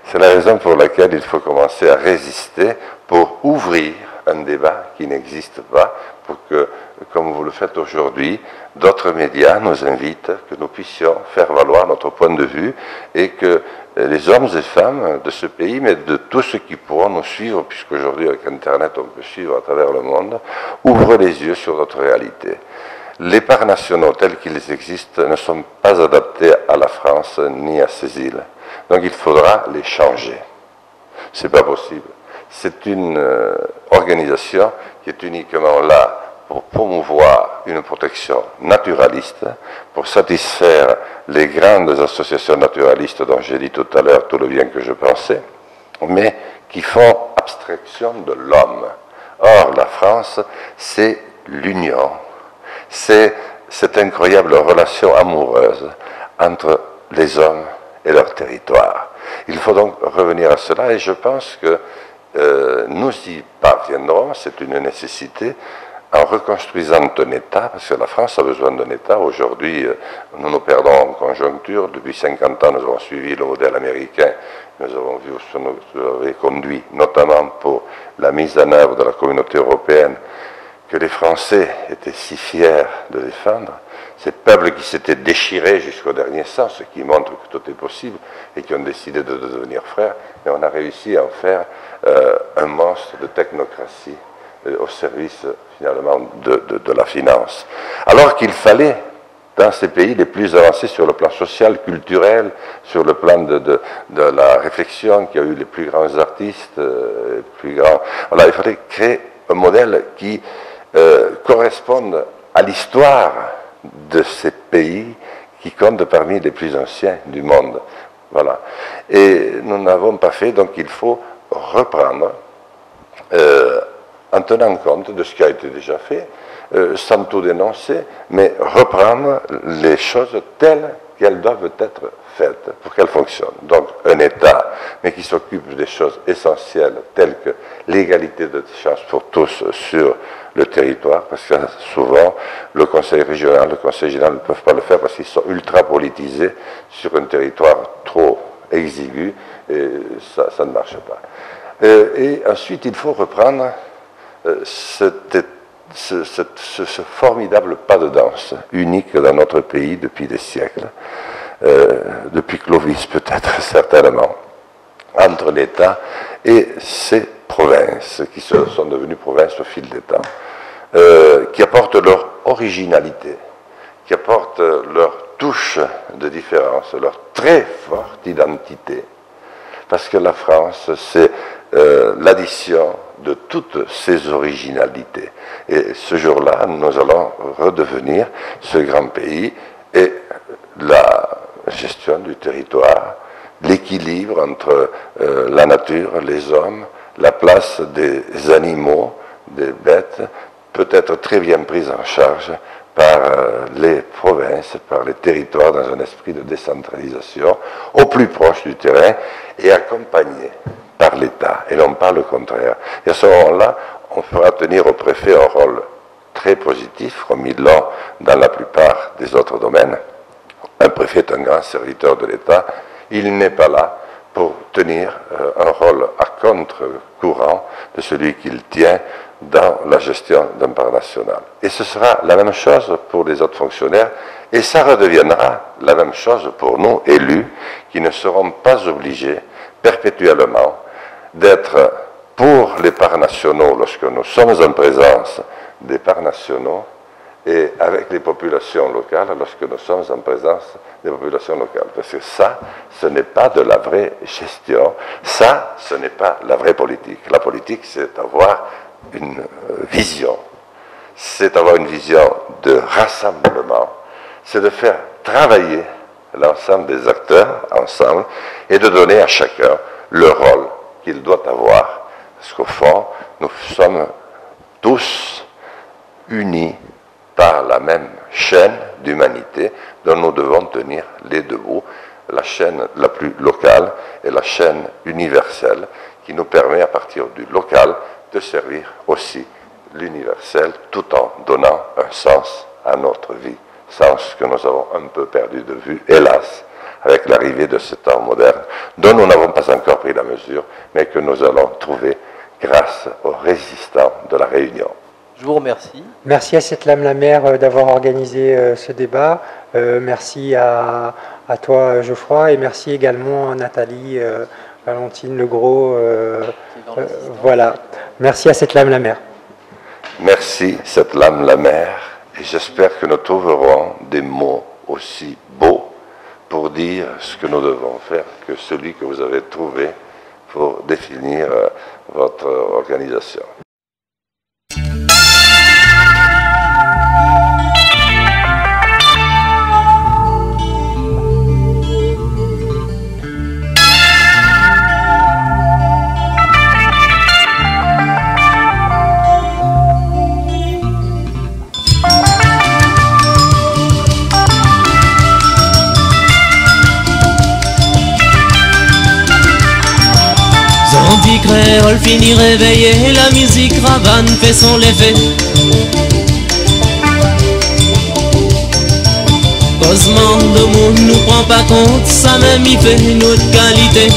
C'est la raison pour laquelle il faut commencer à résister pour ouvrir un débat qui n'existe pas, pour que, comme vous le faites aujourd'hui, d'autres médias nous invitent, que nous puissions faire valoir notre point de vue et que les hommes et femmes de ce pays, mais de tous ceux qui pourront nous suivre, puisqu'aujourd'hui avec Internet on peut suivre à travers le monde, ouvrent les yeux sur notre réalité. Les parcs nationaux tels qu'ils existent ne sont pas adaptés à la France ni à ses îles. Donc il faudra les changer. Ce n'est pas possible. C'est une organisation qui est uniquement là pour promouvoir une protection naturaliste, pour satisfaire les grandes associations naturalistes dont j'ai dit tout à l'heure tout le bien que je pensais, mais qui font abstraction de l'homme. Or, la France, c'est l'union, c'est cette incroyable relation amoureuse entre les hommes et leur territoire. Il faut donc revenir à cela et je pense que nous y parviendrons, c'est une nécessité, en reconstruisant un État, parce que la France a besoin d'un État. Aujourd'hui, nous nous perdons en conjoncture. Depuis 50 ans, nous avons suivi le modèle américain. Nous avons vu où ça nous avait conduit, notamment pour la mise en œuvre de la communauté européenne, que les Français étaient si fiers de défendre. Ces peuples qui s'étaient déchirés jusqu'au dernier sang, ce qui montre que tout est possible, et qui ont décidé de devenir frères. Mais on a réussi à en faire un monstre de technocratie au service finalement de la finance. Alors qu'il fallait, dans ces pays les plus avancés sur le plan social, culturel, sur le plan de la réflexion, qui a eu les plus grands artistes, les plus grands... Voilà, il fallait créer un modèle qui corresponde à l'histoire de ces pays qui comptent parmi les plus anciens du monde. Voilà. Et nous n'avons pas fait, donc il faut reprendre en tenant compte de ce qui a été déjà fait, sans tout dénoncer, mais reprendre les choses telles qu'elles doivent être faites pour qu'elles fonctionnent. Donc un État, mais qui s'occupe des choses essentielles telles que l'égalité de chance pour tous sur le territoire, parce que souvent le Conseil régional, le Conseil général ne peuvent pas le faire parce qu'ils sont ultra politisés sur un territoire trop exigu, et ça ne marche pas. Et ensuite, il faut reprendre ce formidable pas de danse, unique dans notre pays depuis des siècles, depuis Clovis peut-être, certainement, entre l'État et ses provinces, qui sont devenues provinces au fil des temps, qui apportent leur originalité, qui apportent leur touche de différence, leur très forte identité. Parce que la France, c'est l'addition de toutes ces originalités. Et ce jour-là, nous allons redevenir ce grand pays. Et gestion du territoire, l'équilibre entre la nature, les hommes, la place des animaux, des bêtes, peut être très bien prise en charge par les provinces, par les territoires, dans un esprit de décentralisation, au plus proche du terrain, et accompagné par l'État, et non pas le contraire. Et à ce moment-là, on fera tenir au préfet un rôle très positif, comme ils l'ont dans la plupart des autres domaines. Un préfet est un grand serviteur de l'État, il n'est pas là pour tenir un rôle à contre-courant de celui qu'il tient dans la gestion d'un parc national. Et ce sera la même chose pour les autres fonctionnaires, et ça redeviendra la même chose pour nous, élus, qui ne seront pas obligés perpétuellement d'être pour les parcs nationaux lorsque nous sommes en présence des parcs nationaux, et avec les populations locales lorsque nous sommes en présence des populations locales. Parce que ça, ce n'est pas de la vraie gestion, ça, ce n'est pas la vraie politique. La politique, c'est avoir une vision, c'est avoir une vision de rassemblement, c'est de faire travailler l'ensemble des acteurs ensemble et de donner à chacun le rôle qu'il doit avoir. Parce qu'au fond, nous sommes tous unis par la même chaîne d'humanité dont nous devons tenir les deux bouts, la chaîne la plus locale et la chaîne universelle qui nous permet à partir du local de servir aussi l'universel tout en donnant un sens à notre vie, sens que nous avons un peu perdu de vue, hélas, avec l'arrivée de ce temps moderne, dont nous n'avons pas encore pris la mesure, mais que nous allons trouver grâce aux résistants de la Réunion. Je vous remercie. Merci à cette Lame la Mer d'avoir organisé ce débat. Merci à toi, Geoffroy, et merci également à Nathalie, Valentine Legros. Voilà. Merci à cette Lame la Mer. Merci, cette Lame la Mer, et j'espère que nous trouverons des mots aussi beaux pour dire ce que nous devons faire que celui que vous avez trouvé pour définir votre organisation. Créole finit réveillé, la musique ravane fait son effet. Causement de monde nous prend pas compte, ça même y fait notre qualité.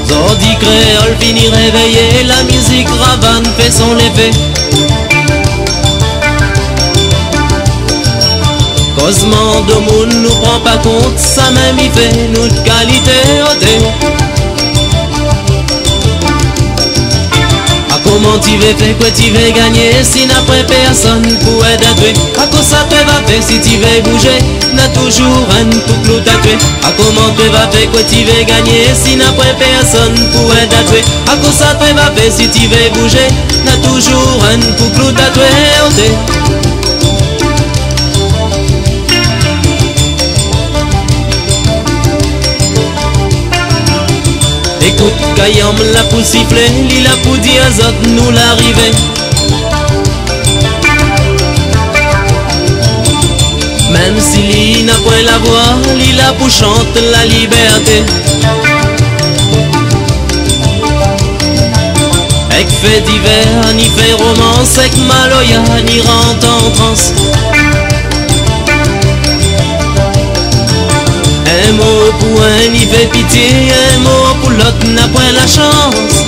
Zordi créole finit réveillé, la musique ravane fait son effet. Causement de monde nous prend pas compte, ça même y fait notre qualité. A comment tu veux faire, quoi tu veux gagner, si n'a pas personne pour aider. A quoi ça te va faire si tu veux bouger, n'a toujours un pour clou tatoué. A comment tu vas faire, quoi tu veux gagner, si n'a pas personne pour aider. A quoi ça te va faire si tu veux bouger, n'a toujours un pour clou tatoué. Écoute, Kayam la pour siffler, li la pour dire à zot nous l'arrivée. Même si li n'a point la voix, li la pour chanter la liberté. Avec fait divers, ni fait romance, avec maloya, ni rentre en transe. Un mot pour un, il fait pitié, un mot pour l'autre n'a point la chance.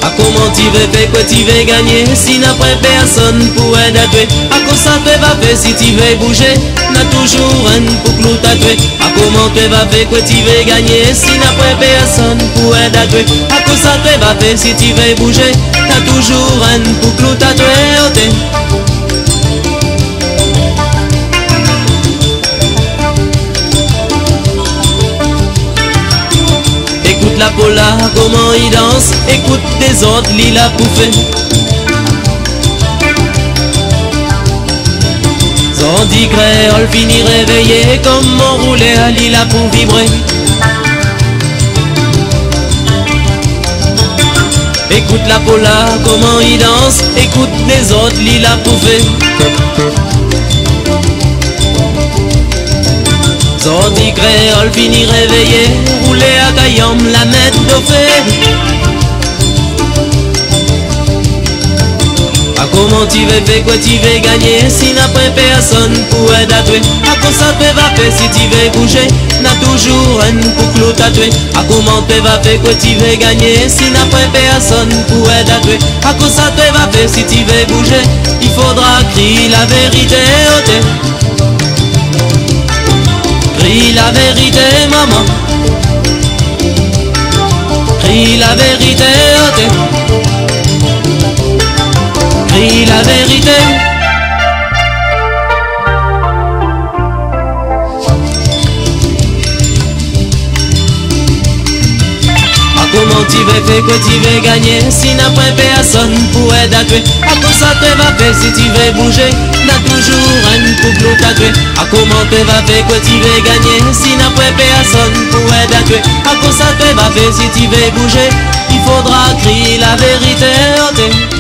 A comment tu veux faire, quoi tu veux gagner, si n'a point personne pour aider. A quoi ça te va faire si tu veux bouger, n'a toujours un pour clou tatoué. A comment tu vas faire, quoi tu veux gagner, si n'a point personne pour aider. A quoi ça te va faire si tu veux bouger, n'a toujours un pour clou tatoué. La pola, comment il danse, écoute des autres, l'il a pouffé. Son dit créole fini réveillé, comme on roulait à l'île pour vibrer. Écoute la pola, comment il danse, écoute les autres, l'île pour faire. Son dit créole fini réveillé, rouler à Cayam, la mettre d'au fait. Comment tu veux faire, quoi tu veux gagner, si n'a pas personne pour aider à tuer. À quoi ça te va faire si tu veux bouger, n'a toujours un pour clou tatoué. À comment tu vas faire, quoi tu veux gagner, si n'a pas personne pour aider à tuer. À quoi ça te va faire si tu veux bouger, il faudra crier la vérité, oh crie la vérité, maman. Crie la vérité, oh crie la vérité. Comment tu veux faire, quoi tu veux gagner, si n'a pas personne pour aider à tuer. À quoi ça te va faire si tu veux bouger, n'a toujours un couple tatoué. À comment te va faire, quoi tu veux gagner, si n'a pas personne pour aider à tuer. À quoi ça te va faire si tu veux bouger, il faudra crier la vérité.